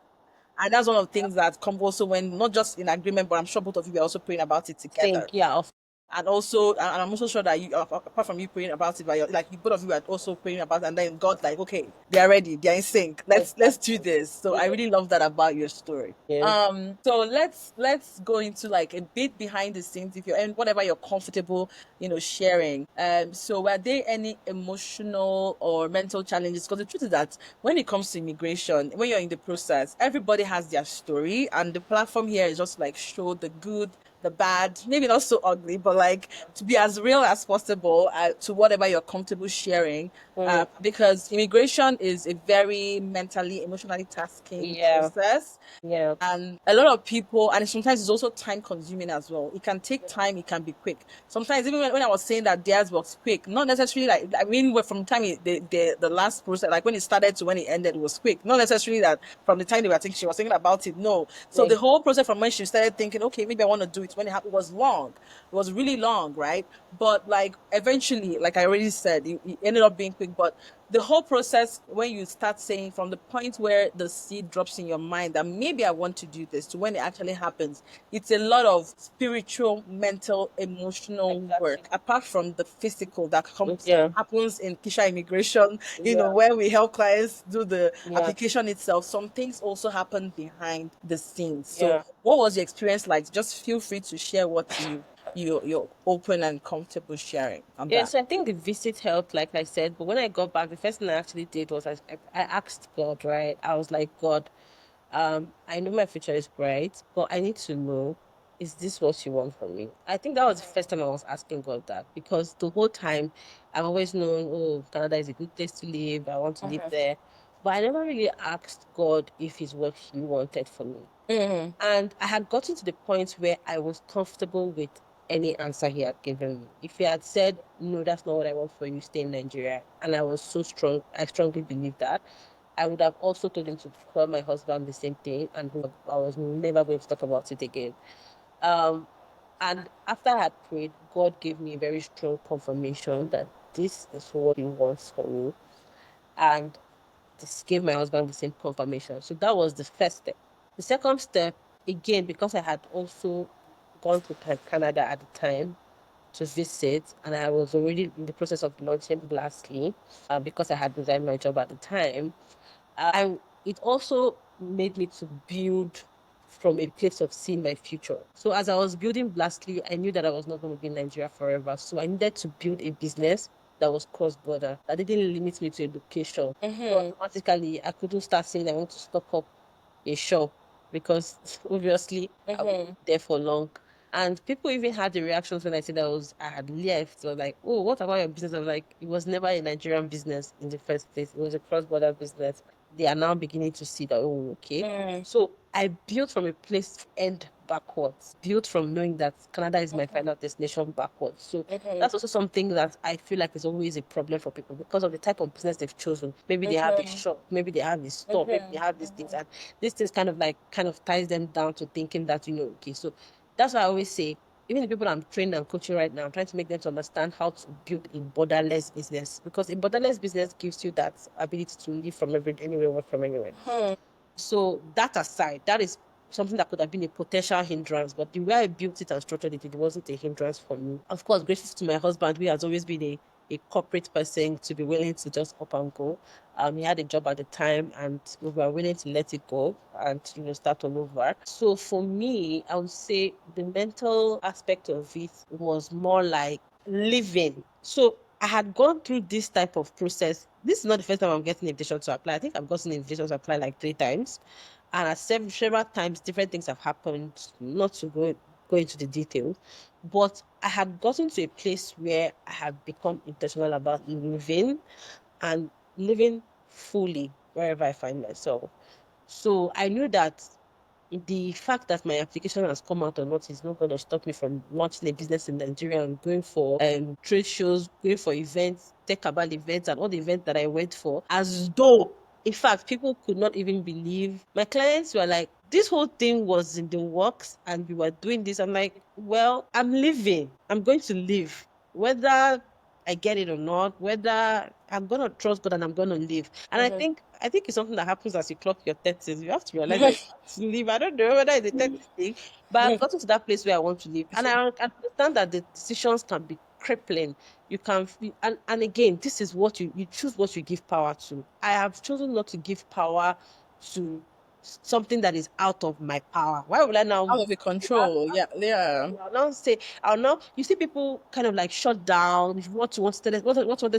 And that's one of the things that come also when not just in agreement, but I'm sure both of you were also praying about it Think, together. yeah, of And also, and I'm also sure that you, apart from you praying about it, but like you, both of you are also praying about it, and then God, like, okay, they are ready, they are in sync. Let's do this. So I really love that about your story. yeah. So let's go into like a bit behind the scenes, if you're and whatever you're comfortable, sharing. So were there any emotional or mental challenges? Because the truth is that when it comes to immigration, when you're in the process, everybody has their story, and the platform here is just like show the good, the bad, maybe not so ugly, but like to be as real as possible, to whatever you're comfortable sharing. Because immigration is a very mentally, emotionally tasking Yeah, process. yeah, And a lot of people, and sometimes it's also time consuming as well. It can take time, it can be quick. Sometimes, even when I was saying that theirs was quick, not necessarily like, I mean, from the time the last process, like when it started to when it ended, it was quick. Not necessarily that from the time she was thinking about it, no. So yeah, the whole process from when she started thinking, okay, maybe I want to do it, when it happened, was long. It was really long, right? But like eventually, like I already said, it ended up being quick. But the whole process, when you start saying from the point where the seed drops in your mind that maybe I want to do this, to when it actually happens, it's a lot of spiritual, mental, emotional exactly. work apart from the physical that comes Yeah, happens in Kisha Immigration, yeah, where we help clients do the yeah, application itself. Some things also happen behind the scenes. So yeah. what was your experience like? Just feel free to share what you're open and comfortable sharing on Yeah, that. so I think the visit helped, like I said. But when I got back, the first thing I actually did was I asked God, right? I was like, God, I know my future is bright, but I need to know, is this what you want from me? I think that was the first time I was asking God that, because the whole time I've always known, oh, Canada is a good place to live. I want to live there. But I never really asked God if it's what He wanted for me. Mm-hmm. And I had gotten to the point where I was comfortable with any answer he had given me. If he had said, no, that's not what I want for you, stay in Nigeria, and I was so strong, I strongly believe that, I would have also told him to tell my husband the same thing, and I was never going to talk about it again. Um, and after I had prayed, God gave me a very strong confirmation that this is what He wants for me. And this gave my husband the same confirmation. So that was the first step. The second step, again, because I had also gone to Canada at the time to visit, and I was already in the process of launching Blastly, because I had resigned my job at the time. And it also made me to build from a place of seeing my future. So as I was building Blastly, I knew that I was not going to be in Nigeria forever. So I needed to build a business that was cross-border, that didn't limit me to a location. So Mm-hmm. automatically, I couldn't start saying I want to stock up a shop, because obviously I was Mm-hmm. there for long. And people even had the reactions when I said I had left. They were like, "Oh, what about your business?" I was like, "It was never a Nigerian business in the first place. It was a cross-border business." They are now beginning to see that, oh, okay. Mm-hmm. So I built from a place to end backwards, built from knowing that Canada is my final destination backwards. So that's also something that I feel like is always a problem for people because of the type of business they've chosen. Maybe they have a Mm-hmm. shop, maybe they have a store, maybe they have these things, and these things kind of ties them down to thinking that, okay. So that's why I always say, even the people I'm training and coaching right now, I'm trying to make them to understand how to build a borderless business, because a borderless business gives you that ability to live from anywhere, work from anywhere. So that aside, that is something that could have been a potential hindrance, but the way I built it and structured it, it wasn't a hindrance for me. Of course, gracious to my husband, who has always been a corporate person, to be willing to just up and go. He had a job at the time, and we were willing to let it go and start all over. So for me, I would say the mental aspect of it was more like living. So I had gone through this type of process. this is not the first time I'm getting an invitation to apply. I think I've gotten invitations to apply like 3 times. And at several times, different things have happened, not to go into the details. But I had gotten to a place where I have become intentional about living and living fully wherever I find myself. So I knew that the fact that my application has come out or not is not going to stop me from launching a business in Nigeria and going for trade shows, going for events, tech about events, and all the events that I went for, as though, in fact, people could not even believe. My clients were like, this whole thing was in the works and we were doing this. I'm like, well, I'm living. I'm going to live. Whether I get it or not, whether I'm gonna trust God and I'm gonna live. And I think it's something that happens as you clock your 30s. You have to realize that you have to live. I don't know whether it's a 30 thing, but I've gotten to that place where I want to live. And I understand that the decisions can be crippling. You can feel, and again, this is what you choose what you give power to. I have chosen not to give power to something that is out of my power. Why would I now Out of your control. Yeah, yeah. I'll now say, I'll now, you see people kind of like shut down. If you want to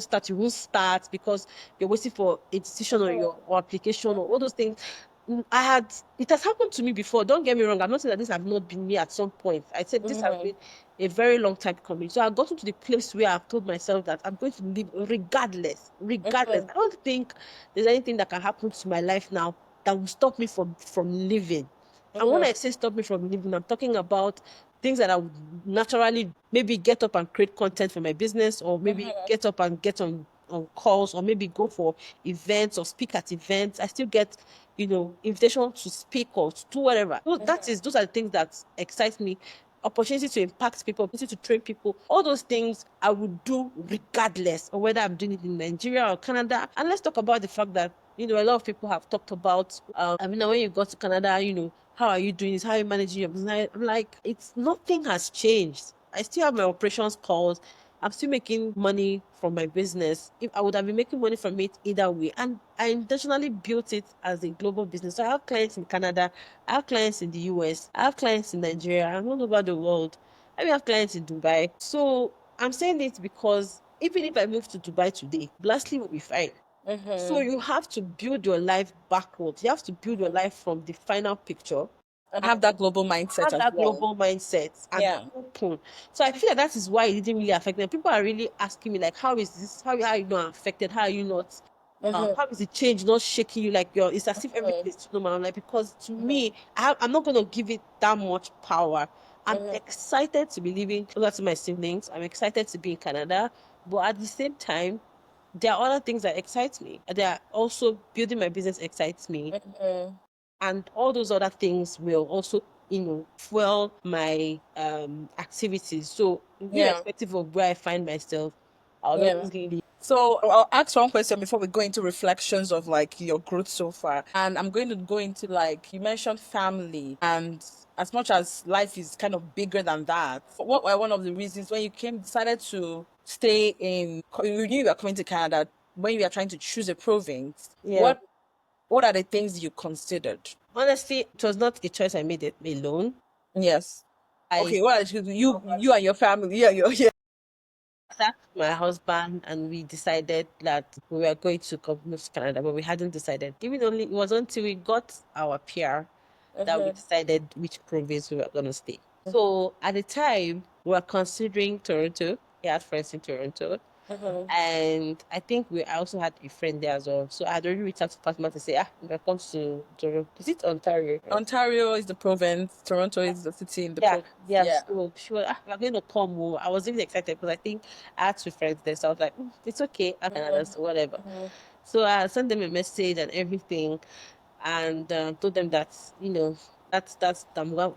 start, you won't start because you're waiting for a decision on your or application or all those things. It has happened to me before. Don't get me wrong. I'm not saying that this has not been me at some point. I said this has been a very long time coming. So I've gotten to the place where I've told myself that I'm going to live regardless. Regardless. I don't think there's anything that can happen to my life now that will stop me from living. And when I say stop me from living, I'm talking about things that I would naturally maybe get up and create content for my business, or maybe get up and get on calls, or maybe go for events or speak at events. I still get, invitation to speak or to do whatever. Those are the things that excite me. Opportunity to impact people, opportunity to train people, all those things I would do regardless of whether I'm doing it in Nigeria or Canada. And let's talk about the fact that a lot of people have talked about, when you go to Canada, how are you doing this? How are you managing your business? I'm like, nothing has changed. I still have my operations calls. I'm still making money from my business. If I would have been making money from it either way. And I intentionally built it as a global business. So I have clients in Canada, I have clients in the US, I have clients in Nigeria, I'm all over the world. I even have clients in Dubai. So I'm saying it because even if I move to Dubai today, Blastly will be fine. So you have to build your life backwards. You have to build your life from the final picture. And have that global mindset Have as that well. global mindset and Yeah. open. So I feel like that is why it didn't really affect them. People are really asking me like, how is this? How are you not affected? How are you not? How is the change not shaking you like it's as if everything is normal? I'm like, because to me, I'm not going to give it that much power. I'm excited to be living closer to my siblings. I'm excited to be in Canada, but at the same time, there are other things that excite me. There are also building my business excites me, and all those other things will also fuel my activities. So Yeah. irrespective of where I find myself, I'll Yeah. always leave. So I'll ask one question before we go into reflections of like your growth so far. And I'm going to go into like you mentioned family, and as much as life is kind of bigger than that, what were one of the reasons when you decided to stay you knew you were coming to Canada, when you were trying to choose a province, Yeah. what are the things you considered? Honestly, it was not a choice I made it alone. Yes. I Okay, what are you and your family? Yeah, yeah. sat with my husband and we decided that we were going to come move to Canada, but we hadn't decided. It was until we got our PR that we decided which province we were going to stay. So at the time, we were considering Toronto. We had friends in Toronto. And I think I also had a friend there as well. So I had already reached out to Fatima to say, we're going to Toronto. Is it Ontario? Right? Ontario is the province, Toronto is the city in the Yeah, province. yeah. Yeah. So she was, we're going to come. Oh. I was really excited because I think I had two friends there. So I was like, it's okay. I can understand, whatever. So I sent them a message and everything, and told them that, I'm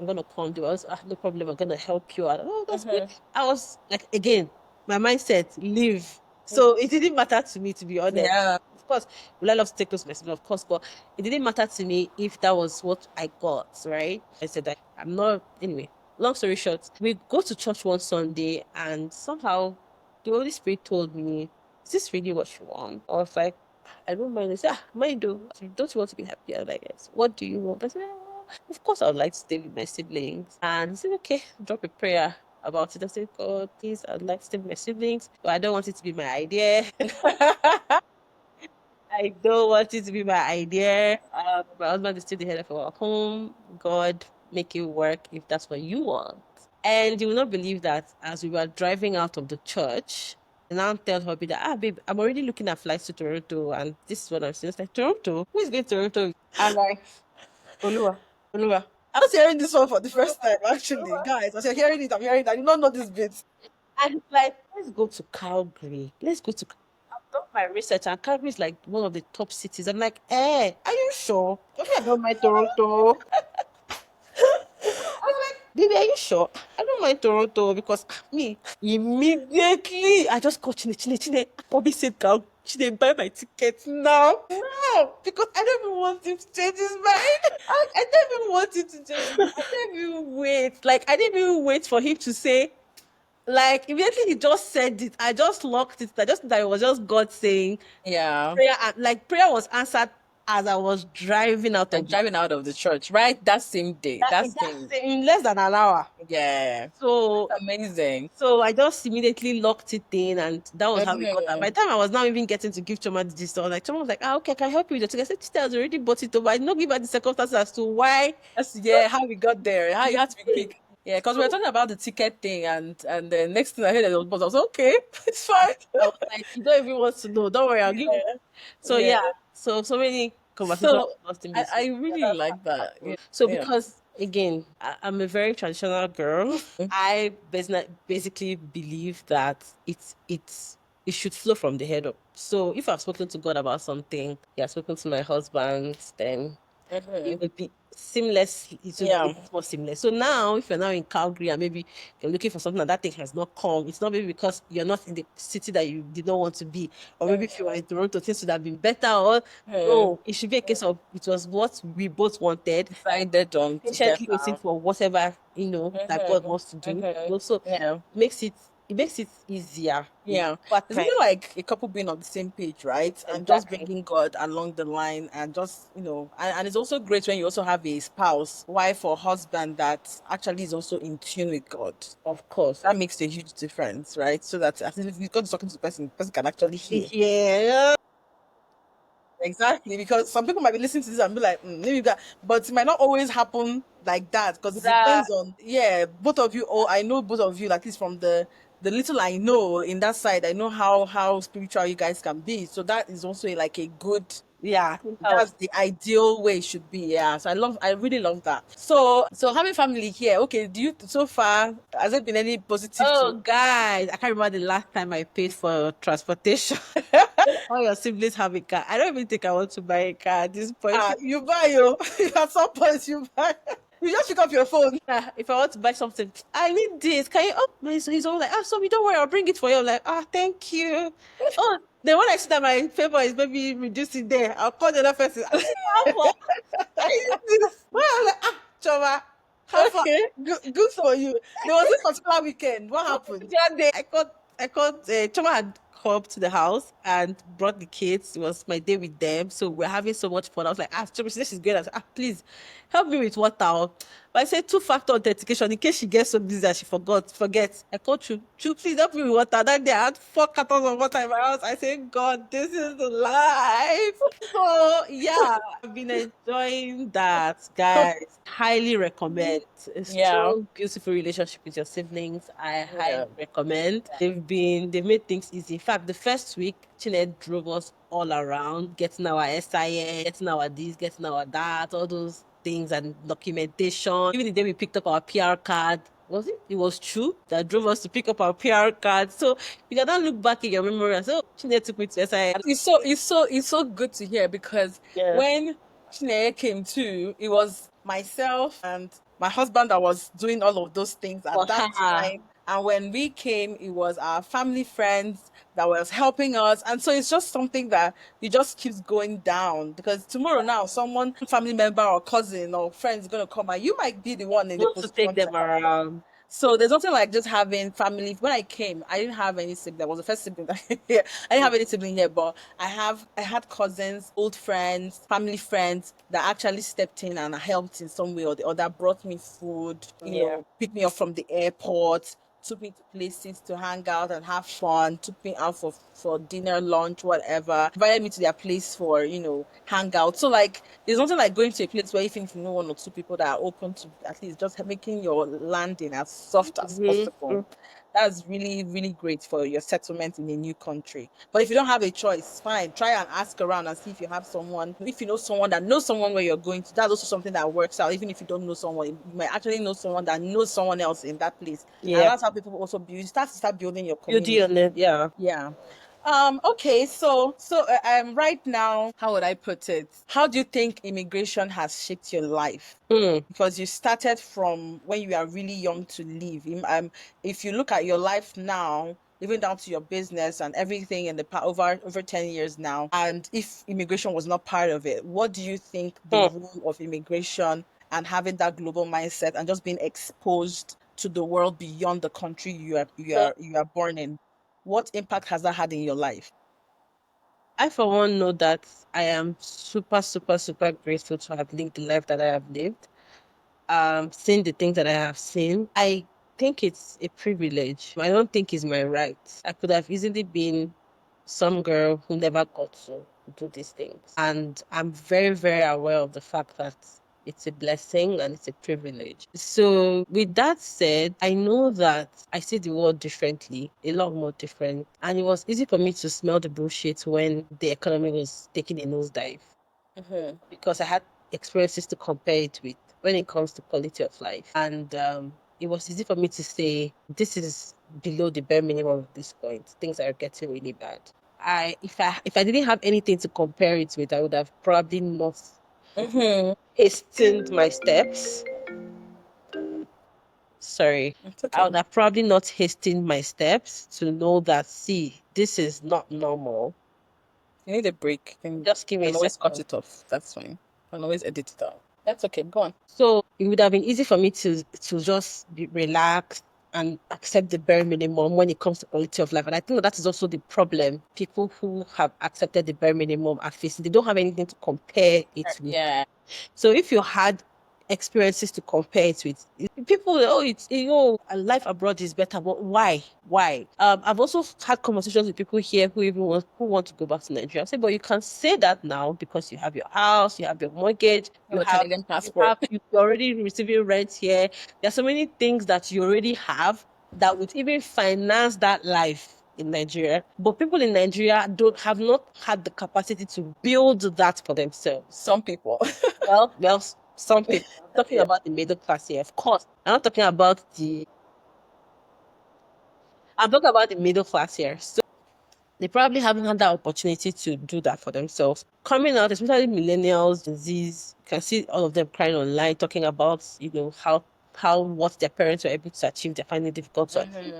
gonna come. They was no problem. I'm gonna help you out. Oh, that's good. I was like, again, my mindset, leave. So it didn't matter to me, to be honest. Yeah. Of course, will I love to take those messages? Of course, but it didn't matter to me if that was what I got, right? I said that I'm not, anyway, long story short, we go to church one Sunday and somehow the Holy Spirit told me, is this really what you want? I was like, I don't mind. They said, mind do. Don't you want to be happy? I'm like, yes. What do you want? I said, of course I would like to stay with my siblings. And he said, okay, drop a prayer about it. I said, God, please, I'd like to stay with my siblings, but I don't want it to be my idea. I don't want it to be my idea. My husband is still the head of our home. God, make it work if that's what you want. And you will not believe that as we were driving out of the church, I now tell hubby that, babe, I'm already looking at flights to Toronto, and this is what I'm saying. It's like, Toronto? Who is going to Toronto? I'm like, Olua, Olua. I was hearing this one for the first time, actually, guys. As you're hearing it, I'm hearing it. I did not know this bit. And it's like, let's go to Calgary. Let's go to. I've done my research, and Calgary is like one of the top cities. I'm like, are you sure? Okay, I don't mind Toronto. I was like, baby, are you sure? I don't mind Toronto because me, immediately, I just called Chile. Bobby said, girl, Chile, buy my ticket now. No, because I don't even want him to change his mind. I don't even want him to change his mind. I didn't even wait. Like, I didn't even wait for him to say, like, immediately he just said it. I just locked it. I just thought it was just God saying, Yeah. prayer was answered as I was driving out Like of driving out of the church, right? That same day. That same. in less than an hour. Yeah. So Amazing. So I just immediately locked it in, and that was how we got that. Mhm. By the time I was now even getting to give Choma the gist, I was like, Choma was like, okay, can I help you with your ticket? I said, Chita has already bought it over. I did not give her the circumstances as to why. That's yeah, how we got there. How you had to be quick. Yeah, because we were talking about the ticket thing, and the next thing I heard that it was bus. I was okay, it's fine. I was like, you don't even want to know. Don't worry, I'll give you. Yeah, So yeah. yeah, so many conversations So lost in I between. really like that. Yeah. So Yeah. because again, I'm a very traditional girl. Mhm. I basically believe that it should flow from the head up. So if I've spoken to God about something, he has spoken to my husband, then it Mhm. would be seamless. It would be Yeah. a bit more seamless. So now, if you're now in Calgary and maybe you're looking for something and that thing has not come, it's not maybe because you're not in the city that you did not want to be, or maybe if you were in Toronto, things would have been better. Or Mhm. no, it should be a case of it was what we both wanted, Decided on patiently together. waiting for whatever that God Mhm. wants to do. Mhm. Also, Yeah. makes it easier. Yeah, Over it's time. really like a couple being on the same page, right? And just Exactly. bringing God along the line, and just and it's also great when you also have a spouse, wife or husband that actually is also in tune with God. Of course. That makes a huge difference, right? So that at least if God is talking to the person can actually hear. Yeah. Exactly, because some people might be listening to this and be like, maybe you got, but it might not always happen like that because it That depends on, yeah, both of you. Or I know both of you, like at least from the little I know in that side, I know how spiritual you guys can be. So that is also like a good, yeah, helps. that's the ideal way it should be. Yeah, so I really love that. So having family here, okay, do you so far has there been any positive Oh, to? guys, I can't remember the last time I paid for transportation. All your siblings have a car. I don't even think I want to buy a car at this point. You buy you at some point you buy. You just pick up your phone. If I want to buy something, I need this. Can you? Oh, he's all like, so don't worry, I'll bring it for you. I'm like, thank you. Oh, then when I see that my favor is maybe reducing there, I'll call the other person. How far? I need this. Well, I'm like, Choma, how far? Okay, good for you. There was this particular weekend. What happened? That day, I called, Choma had come up to the house and brought the kids. It was my day with them. So we're having so much fun. I was like, Choma, this is great. I said, please help me with water. But I said two-factor authentication in case she gets so busy that she forgets. I called Chu, please help me with water. That day I had 4 cartons of water in my house. I said, God, this is the life. So yeah, I've been enjoying that, guys. Highly recommend a Yeah, strong, beautiful relationship with your siblings. I yeah. highly recommend. They've made things easy. In fact, the first week, Chined drove us all around, getting our SIN, getting our this, getting our that, all those things and documentation. Even the day we picked up our PR card, was it? It was true that drove us to pick up our PR card. So you can now look back in your memory and say, oh, Chined took me to SIN. It's so good to hear because Yeah. when Chineye came to, it was myself and my husband that was doing all of those things For at that her. time. And when we came, it was our family friends that was helping us. And so it's just something that it just keeps going down because tomorrow now, someone, family member or cousin or friend is going to come and you might be the one in the Want to take position to them help them. around. So there's nothing like just having family. When I came, I didn't have any sibling. I was the first sibling that here. I didn't have any sibling here, but I had cousins, old friends, family friends that actually stepped in and helped in some way or the other, brought me food, Yeah. picked me up from the airport, took me to places to hang out and have fun, took me out for dinner, lunch, whatever, invited me to their place for, hang out. So like there's nothing like going to a place where you think you know one or two people that are open to at least just making your landing as soft as Mm-hmm. possible. That's really, really great for your settlement in a new country. But if you don't have a choice, fine. Try and ask around and see if you have someone. If you know someone that knows someone where you're going to, that's also something that works out. Even if you don't know someone, you might actually know someone that knows someone else in that place. And Yeah. that's how people also build. You start building your You community. deal on it, yeah. Yeah. Okay, right now, how would I put it? How do you think immigration has shaped your life? Because you started from when you are really young to leave. If you look at your life now, even down to your business and everything in the over 10 years now, and if immigration was not part of it, what do you think the role of immigration and having that global mindset and just being exposed to the world beyond the country you are born in, what impact has that had in your life? I, for one, know that I am super, super, super grateful to have lived the life that I have lived. Seen the things that I have seen. I think it's a privilege. I don't think it's my right. I could have easily been some girl who never got to do these things. And I'm very, very aware of the fact that it's a blessing and it's a privilege. So, with that said, I know that I see the world differently, a lot more different. And it was easy for me to smell the bullshit when the economy was taking a nosedive because I had experiences to compare it with when it comes to quality of life. And it was easy for me to say, this is below the bare minimum at this point. Things are getting really bad. If I didn't have anything to compare it with, I would have probably not hastened my steps. Sorry. It's I okay. would have probably not hastened my steps to know that, see, this is not normal. You need a break. Just give me a Can always cut second. it off. That's fine. Can always edit it out. That's okay. Go on. So it would have been easy for me to just be relaxed and accept the bare minimum when it comes to quality of life. And I think that is also the problem. People who have accepted the bare minimum are facing, they don't have anything to compare it with. Yeah. So if you had experiences to compare it with, people, oh, it's, life abroad is better. But why? Why? I've also had conversations with people here who want to go back to Nigeria. I say, but you can say that now because you have your house, you have your mortgage, you Your have Canadian passport. you're already receiving rent here. There's so many things that you already have that would even finance that life in Nigeria. But people in Nigeria have not had the capacity to build that for themselves. Some people. Well, some people. I'm talking Yeah. about the middle class here, of course. I'm talking about the middle class here. So they probably haven't had that opportunity to do that for themselves. Coming out, especially millennials, Gen Zs, you can see all of them crying online, talking about, how what their parents were able to achieve, they're finding it difficult to achieve.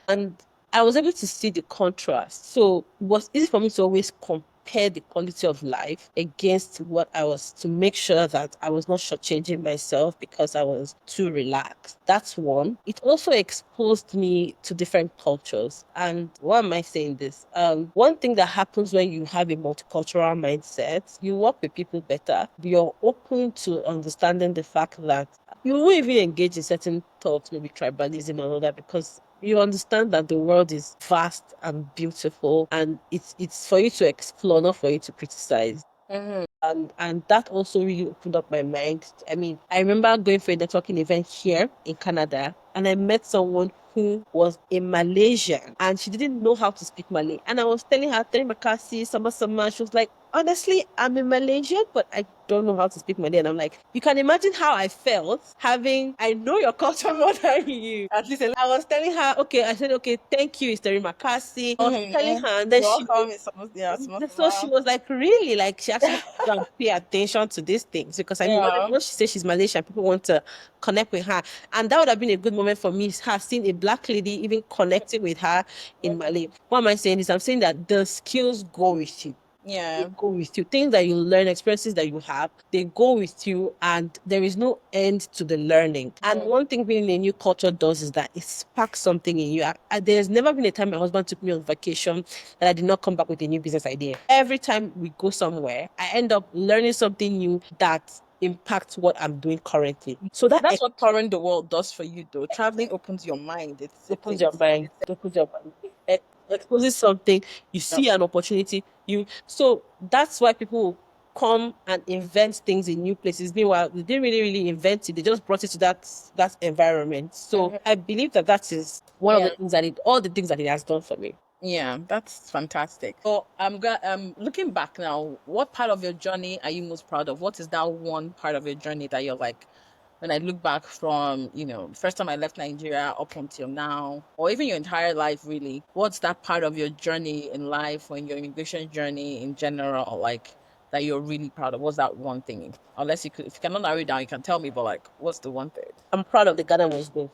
And I was able to see the contrast. So it was easy for me to always compare the quality of life against what I was, to make sure that I was not shortchanging myself because I was too relaxed. That's one. It also exposed me to different cultures. And why am I saying this? One thing that happens when you have a multicultural mindset, you work with people better. You're open to understanding the fact that you won't even engage in certain thoughts, maybe tribalism and all that, because you understand that the world is vast and beautiful, and it's for you to explore, not for you to criticize. And that also really opened up my mind. I mean, I remember going for a networking event here in Canada, and I met someone who was a Malaysian, and she didn't know how to speak Malay. And I was telling her, Terima kasih, sama sama. She was like, honestly, I'm a Malaysian, but I don't know how to speak Malay. And I'm like, you can imagine how I felt I know your culture more than you. At least I was telling her, okay, I said, okay, thank you, it's Terima kasih. I was telling her, and then welcome is supposed, yeah, supposed so she was like, really? Like, she actually go and pay attention to these things because I know that yeah. once she says she's Malaysian, people want to connect with her. And that would have been a good moment for me, her seeing a black lady even connecting with her in Malay. What am I saying is, I'm saying that the skills go with you. Yeah. They go with you. Things that you learn, experiences that you have, they go with you, and there is no end to the learning. And one thing being in a new culture does is that it sparks something in you. There's never been a time my husband took me on vacation that I did not come back with a new business idea. Every time we go somewhere, I end up learning something new that impact what I'm doing currently. So that That's what touring the world does for you, though. Traveling opens your mind. opens your mind, it opens your mind. Exposes something, you see an opportunity, so that's why people will come and invent things in new places. Meanwhile, they didn't really invent it, they just brought it to that environment. So I believe that is one of the things that all the things that it has done for me. Yeah, that's fantastic. So looking back now, what part of your journey are you most proud of? What is that one part of your journey that you're like, when I look back from, first time I left Nigeria up until now, or even your entire life really, what's that part of your journey in life or in your immigration journey in general, like that you're really proud of? What's that one thing? Unless if you cannot narrow it down, you can tell me, but like, what's the one thing? I'm proud of the Ghana Muslim.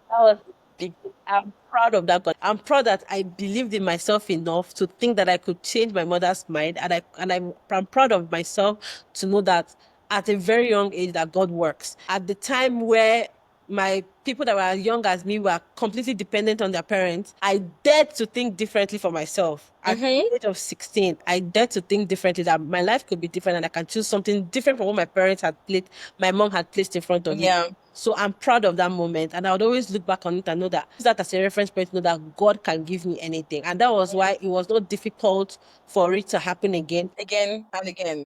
That was big. I'm proud of that. But I'm proud that I believed in myself enough to think that I could change my mother's mind, and I'm proud of myself to know that at a very young age that God works. At the time where my people that were as young as me were completely dependent on their parents, I dared to think differently for myself. At the age of 16, I dared to think differently, that my life could be different and I can choose something different from what my mom had placed in front of me. Yeah. So I'm proud of that moment. And I would always look back on it and know that, use that as a reference point to know that God can give me anything. And that was why it was not difficult for it to happen again. Again and again.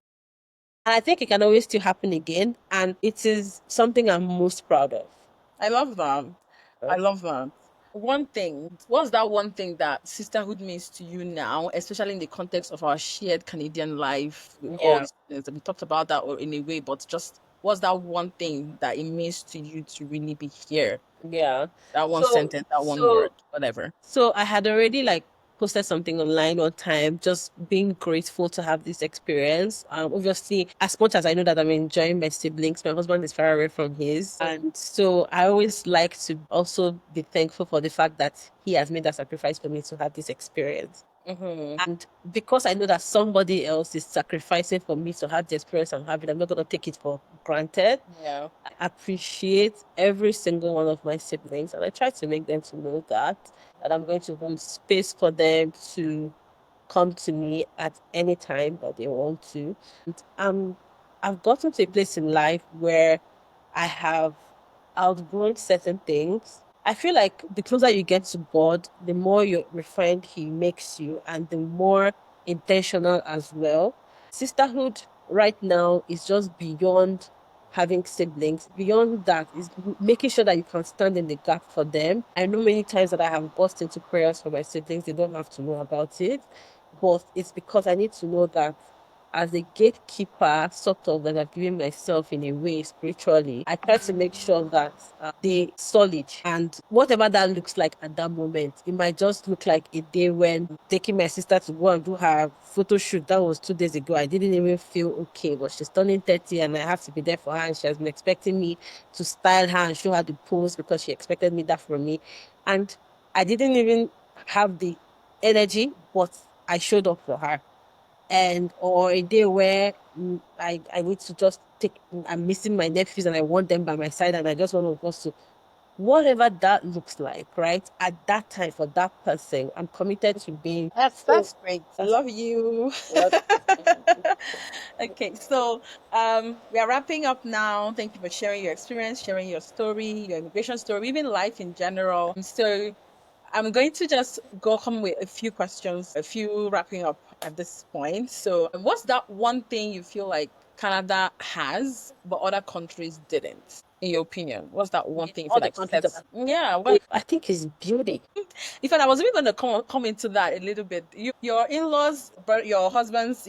And I think it can always still happen again. And it is something I'm most proud of. I love that. I love that. One thing, what's that one thing that sisterhood means to you now, especially in the context of our shared Canadian life with all Yeah. the students? We talked about that or in a way, but just what's that one thing that it means to you to really be here? Yeah. That one So sentence, that one so word, whatever. So I had already posted something online one time, just being grateful to have this experience. Obviously, as much as I know that I'm enjoying my siblings, my husband is far away from his. And so I always like to also be thankful for the fact that he has made that sacrifice for me to have this experience. And because I know that somebody else is sacrificing for me to have the experience I'm having, I'm not going to take it for granted. Yeah. I appreciate every single one of my siblings, and I try to make them to know that I'm going to hold space for them to come to me at any time that they want to. And I've gotten to a place in life where I have outgrown certain things. I feel like the closer you get to God, the more you refined He makes you, and the more intentional as well. Sisterhood right now is just beyond having siblings. Beyond that is making sure that you can stand in the gap for them. I know many times that I have burst into prayers for my siblings. They don't have to know about it, but it's because I need to know that as a gatekeeper, sort of, that I've given myself in a way spiritually, I try to make sure that they solid, and whatever that looks like at that moment, it might just look like a day when taking my sister to go and do her photo shoot. That was 2 days ago. I didn't even feel okay, but she's turning 30 and I have to be there for her, and she has been expecting me to style her and show her the pose because she expected me that from me. And I didn't even have the energy, but I showed up for her. And or a day where I need to just take, I'm missing my nephews and I want them by my side and I just want to, whatever that looks like, right? At that time for that person, I'm committed to being. That's great. Love you. Okay, so we are wrapping up now. Thank you for sharing your experience, sharing your story, your immigration story, even life in general. So I'm going to just go come with a few questions, a few wrapping up at this point. So what's that one thing you feel like Canada has, but other countries didn't, in your opinion? What's that one thing you All feel the like countries that sets? Yeah, well, I think is beauty. in fact, I was even going to come into that a little bit. Your in-laws, but your husband's,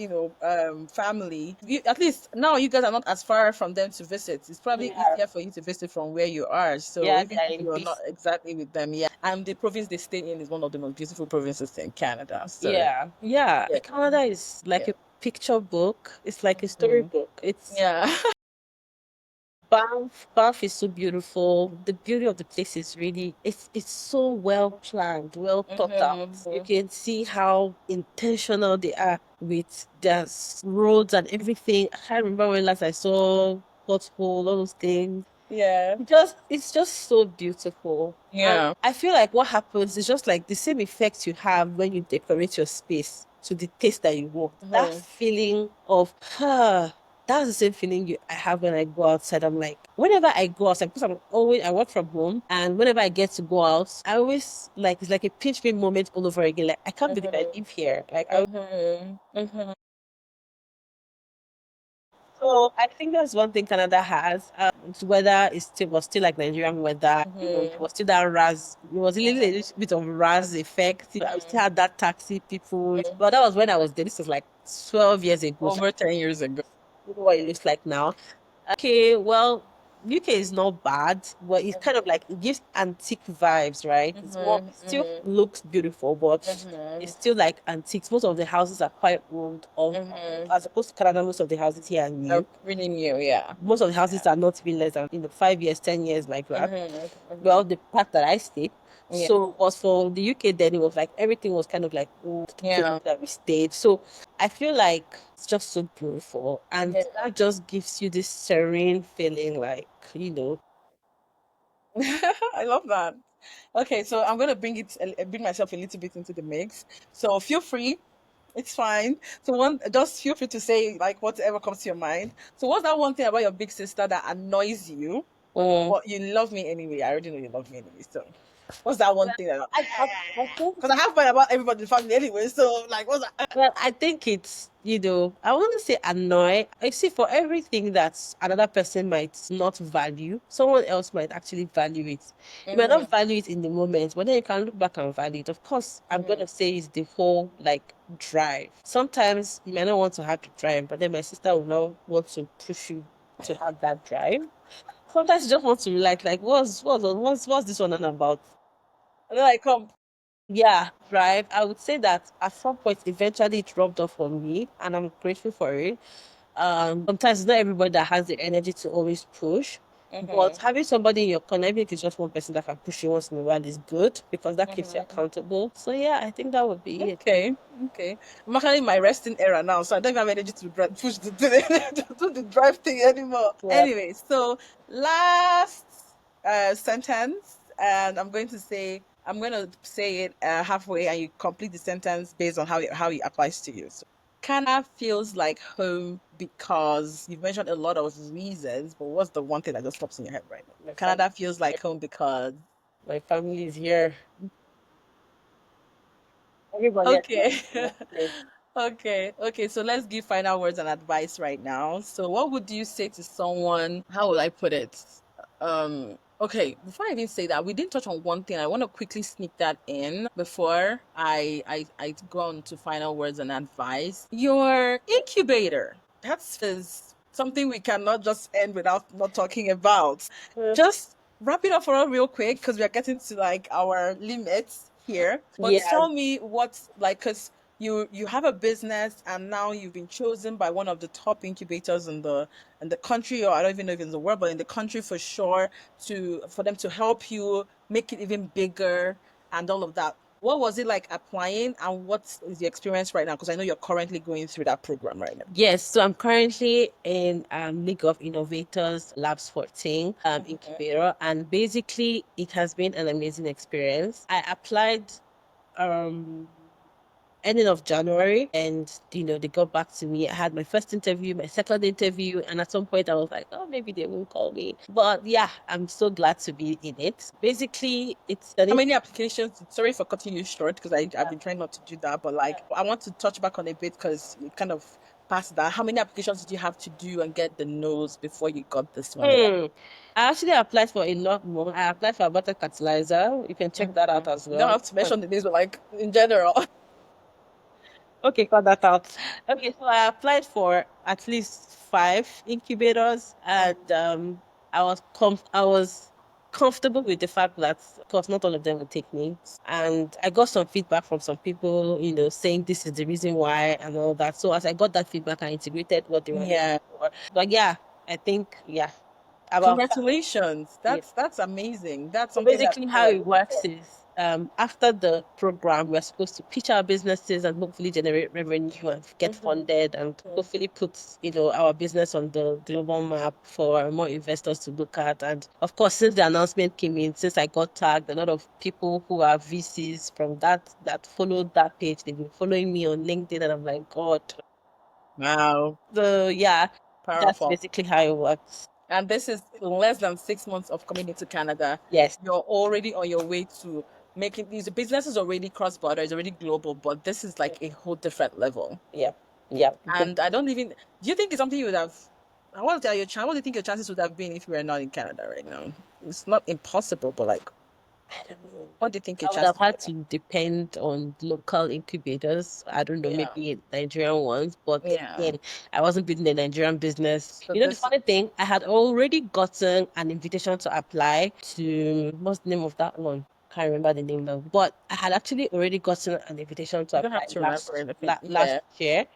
family. At least now you guys are not as far from them to visit. It's probably Yeah, easier for you to visit from where you are. So yeah, even they are if in you're not peace. exactly with them, yeah. And the province they stay in is one of the most beautiful provinces in Canada. So Yeah, yeah. yeah, Canada is like yeah, a picture book. It's like a mm, storybook. It's yeah. Banff. Banff is so beautiful. The beauty of the place is really, it's so well planned, well thought out. You can see how intentional they are with their roads and everything. I can't remember when last I saw pothole, all those things. Yeah. It's just so beautiful. And Yeah. I feel like what happens is just like the same effect you have when you decorate your space to the taste that you want. That Mhm. feeling of, that's the same feeling I have when I go outside. I'm like, whenever I go outside, because I work from home, and whenever I get to go out, I always like, it's like a pinch me moment all over again. Like, I can't believe I Mhm. live here. Like, Mhm. Mhm. so I think that's one thing Canada has. Weather is still was still like Nigerian weather. It Mhm. was still that raz. It was a little bit of raz effect. I still had that taxi people. But that was when I was there. This was like 12 years ago. So Over 10 years ago. I don't know what it looks like now. Okay, well, UK is not bad, but it's kind of like it gives antique vibes, right? It's more, Mhm. it still Mhm. looks beautiful, but Mhm. it's still like antiques. Most of the houses are quite old, or Mhm. as opposed to Canada, most of the houses here are Oh, new. really new, yeah. Most of the houses are not even less than 5 years, 10 years like that. Mhm. Well, Mhm. the part that I stayed. Yeah. So was for the UK then it was like everything was kind of like old Yeah. that we stayed. So I feel like it's just so beautiful. And Yeah. that just gives you this serene feeling like, you know. I love that. Okay, so I'm gonna bring myself a little bit into the mix. So feel free, it's fine. So just feel free to say like whatever comes to your mind. So what's that one thing about your big sister that annoys you, Mm. but you love me anyway? I already know you love me anyway. So what's that one Well, thing that? I think Because I have fun about everybody in the family anyway. So like, what's that? Well, I think it's, I want to say annoy. I see for everything that another person might not value, someone else might actually value it. You might Mm-hmm, not value it in the moment, but then you can look back and value it. Of course, I'm mm-hmm, gonna say it's the whole like drive. Sometimes you might not want to have the drive, but then my sister will not want to push you to have that drive. Sometimes you just want to like what's this one all about? and then I come. Yeah, right. I would say that at some point, eventually it rubbed off on me, and I'm grateful for it. Sometimes it's not everybody that has the energy to always push, but Mm-hmm, having somebody in your corner, even if it's just one person that can push you once in a while, is good because that keeps you mm-hmm. accountable. So yeah, I think that would be it. Okay, okay. I'm actually in my resting era now, so I don't even have energy to push to do the drive thing anymore. Yeah. Anyway, so last sentence, and I'm going to say it halfway, and you complete the sentence based on how it applies to you. So, Canada feels like home because you've mentioned a lot of reasons, but what's the one thing that just pops in your head right now? My Canada family, feels like home because my family is here. Everybody has okay. a place. Okay, okay. So let's give final words and advice right now. So what would you say to someone? How would I put it? Okay, before I even say that, we didn't touch on one thing. I want to quickly sneak that in before I go on to final words and advice. Your incubator. That's is something we cannot just end without not talking about. Uh, Just wrap it up for us real quick because we are getting to like our limits here. But Yeah. tell me what's like, because you have a business and now you've been chosen by one of the top incubators in the country, or I don't even know if it's in the world, but in the country for sure, to for them to help you make it even bigger and all of that. What was it like applying, and what is your experience right now? Because I know you're currently going through that program right now. Yes, so I'm currently in League of Innovators Labs 14 Mhm. incubator, and basically it has been an amazing experience. I applied um ending of January, and they got back to me. I had my first interview, my second interview, and at some point I was like, oh, maybe they won't call me. But yeah, I'm so glad to be in it. Basically, it's an How many applications? Sorry for cutting you short because I've been trying not to do that, but like I want to touch back on a bit because you kind of passed that. How many applications did you have to do and get the no's before you got this one? I actually applied for a lot more. I applied for a butter fertilizer. You can check that out Mhm. as You don't well. have to mention the names, but like in general. Okay, cut that out. Okay, so I applied for at least five incubators, and I was comfortable with the fact that, of course, not all of them would take me. And I got some feedback from some people, saying this is the reason why and all that. So as I got that feedback, I integrated what they were looking Yeah. for. But yeah, I think about Congratulations. yeah. That's amazing. That's So something that basically, people how are it looking works for. is after the program, we're supposed to pitch our businesses and hopefully generate revenue and get funded and hopefully put, our business on the global map for more investors to look at. And of course, since the announcement came in, since I got tagged, a lot of people who are VCs from that followed that page, they've been following me on LinkedIn, and I'm like, God. Wow. So yeah, that's Powerful. basically how it works. And this is less than 6 months of coming into Canada. Yes. You're already on your way to making these businesses already cross border, it's already global, but this is like a whole different level. Yeah. Yeah. And I don't even, do you think it's something you would have, what do you think your chances would have been if you were not in Canada right now? It's not impossible, but like, I don't know. what do you think your I would have chances had to depend on local incubators. I don't know, Yeah. maybe Nigerian ones, but Yeah. again, I wasn't building a Nigerian business. So The this, funny thing, I had already gotten an invitation to apply to, what's the name of that one? Can't remember the name now, but I had actually already gotten an invitation to you don't have apply to remember anything. last year.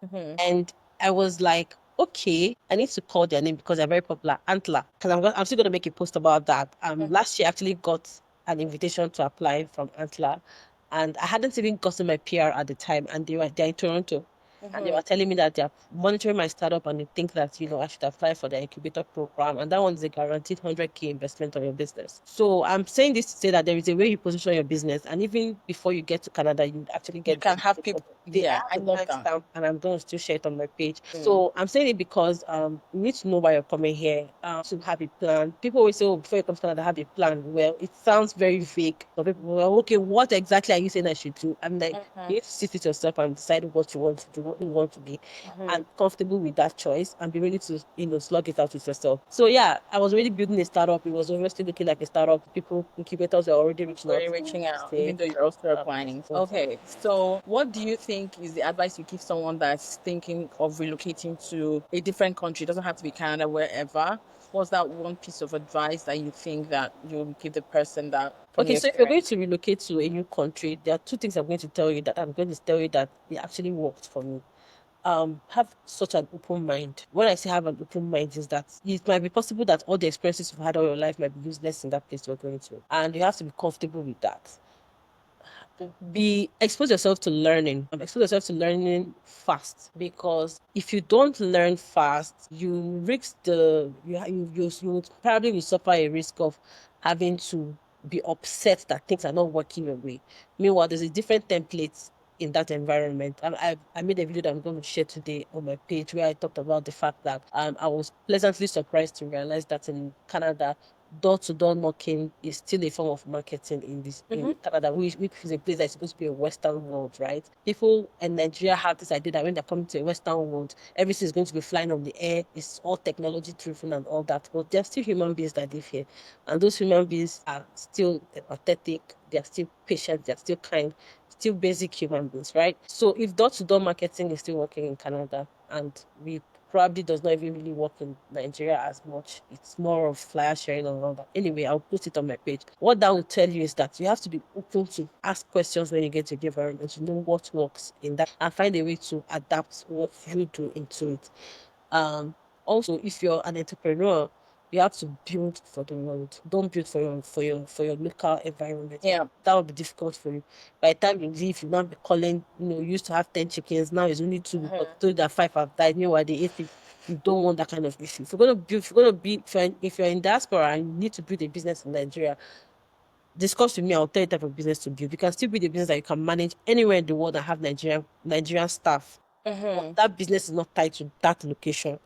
Mhm. And I was like, okay, I need to call their name because they're very popular. Antler. Because I'm still going to make a post about that. Last year, I actually got an invitation to apply from Antler. And I hadn't even gotten my PR at the time. And they're in Toronto. And they were telling me that they're monitoring my startup and they think that, I should apply for the incubator program. And that one's a guaranteed 100K investment on your business. So I'm saying this to say that there is a way you position your business. And even before you get to Canada, you actually You get can have people. people. Yeah, I love that. Timestamp, and I'm going to still share it on my page. So I'm saying it because you need to know why you're coming here. To have a plan. People always say, "Oh, before you come to Canada, have a plan." Well, it sounds very vague. So people, well, okay, what exactly are you saying I should do? I'm like, you need to sit with yourself and decide what you want to do, what you want to be, and comfortable with that choice, and be ready to, slug it out with yourself. So yeah, I was already building a startup. It was already looking like a startup. People, incubators are already reaching out. Already reaching out, even though you're also applying. Okay, so what do you think is the advice you give someone that's thinking of relocating to a different country? It doesn't have to be Canada, wherever. What's that one piece of advice that you think that you would give the person that from Okay, your so if you're going experience? to relocate to a new country, there are two things I'm going to tell you that it actually worked for me. Have such an open mind. When I say have an open mind, is that it might be possible that all the experiences you've had all your life might be useless in that place you're going to, and you have to be comfortable with that. Be expose yourself to learning. Expose yourself to learning fast, because if you don't learn fast, you risk you would probably will suffer a risk of having to be upset that things are not working your way. Meanwhile, there's a different template in that environment. And I made a video that I'm going to share today on my page where I talked about the fact that I was pleasantly surprised to realize that in Canada, door-to-door knocking is still a form of marketing in Canada, which is a place that's supposed to be a Western world, right? People in Nigeria have this idea that when they're coming to a Western world, everything is going to be flying on the air. It's all technology driven and all that. But they're still human beings that live here, and those human beings are still empathetic. They're still patient. They're still kind. Still basic human beings, right? So if door-to-door marketing is still working in Canada, and we probably does not even really work in Nigeria as much. It's more of flyer sharing and all that. Anyway, I'll put it on my page. What that will tell you is that you have to be open to ask questions when you get to the environment, to know what works in that, and find a way to adapt what you do into it. Also, if you're an entrepreneur, you have to build for the world. Don't build for your local environment. Yeah. That would be difficult for you. By the time you leave, you now be calling, you used to have 10 chickens, now it's only two because told that five have died. Meanwhile, the eighth, you don't want that kind of issue. If you're gonna build, if you're gonna be if you're in diaspora and you need to build a business in Nigeria, discuss with me, I'll tell you the type of business to build. You can still build a business that you can manage anywhere in the world and have Nigerian staff. But that business is not tied to that location.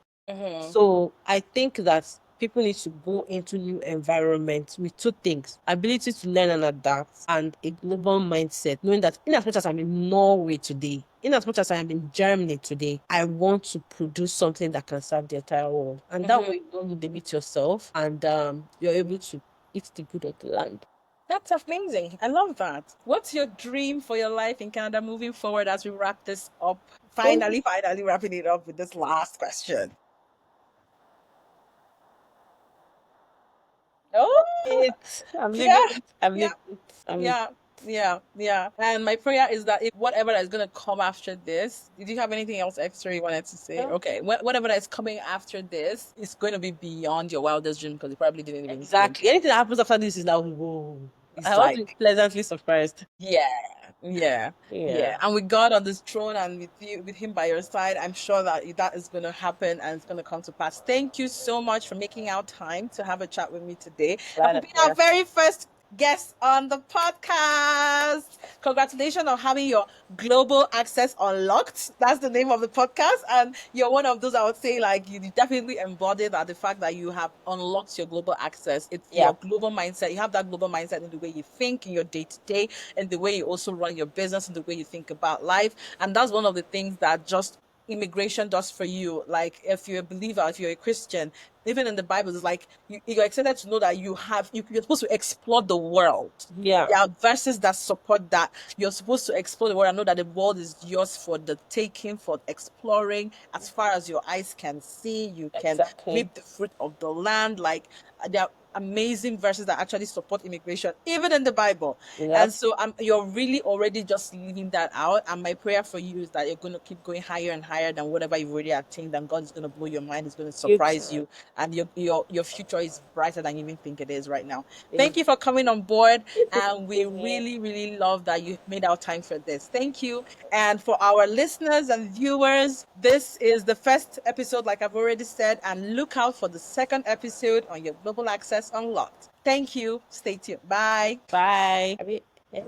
So I think that people need to go into new environments with two things: ability to learn and adapt, and a global mindset, knowing that in as much as I'm in Norway today, in as much as I am in Germany today, I want to produce something that can serve the entire world. And that way you don't limit yourself, and you're able to eat the good of the land. That's amazing. I love that. What's your dream for your life in Canada moving forward as we wrap this up? Finally wrapping it up with this last question. Oh, I'm yeah, living it. I'm yeah, living it. yeah, yeah, yeah. And my prayer is that if whatever is going to come after this, did you have anything else extra you wanted to say? Okay, whatever that's coming after this is going to be beyond your wildest dream because you probably didn't even Exactly. Anything that happens after this is now, whoa. It's I hope you're like, pleasantly surprised. yeah, yeah, yeah. Yeah. And with God on this throne and with you, with Him by your side, I'm sure that that is going to happen and it's going to come to pass. Thank you so much for making out time to have a chat with me today and Glad for I'm being our here. very first guest on the podcast. Congratulations on having your Global Access Unlocked. That's the name of the podcast. And you're one of those, I would say, like, you definitely embody that, the fact that you have unlocked your global access. It's Yeah. your global mindset. You have that global mindset in the way you think, in your day to day, and the way you also run your business, and the way you think about life. And that's one of the things that just immigration does for you. Like, if you're a believer, if you're a Christian, even in the Bible, it's like you're excited to know that you're supposed to explore the world. Yeah. There are verses that support that. You're supposed to explore the world and know that the world is yours for the taking, for exploring. As far as your eyes can see, you can Exactly. reap the fruit of the land. Like, there are amazing verses that actually support immigration, even in the Bible. And Yep. so you're really already just leaving that out. And my prayer for you is that you're going to keep going higher and higher than whatever you've already attained. And God is going to blow your mind. He's going to You surprise too. you. And your future is brighter than you even think it is right now. Thank you for coming on board. And we Yeah. really, really love that you made our time for this. Thank you. And for our listeners and viewers, this is the first episode, like I've already said, and look out for the second episode on your Global Access Unlocked. Thank you. Stay tuned. Bye. Bye.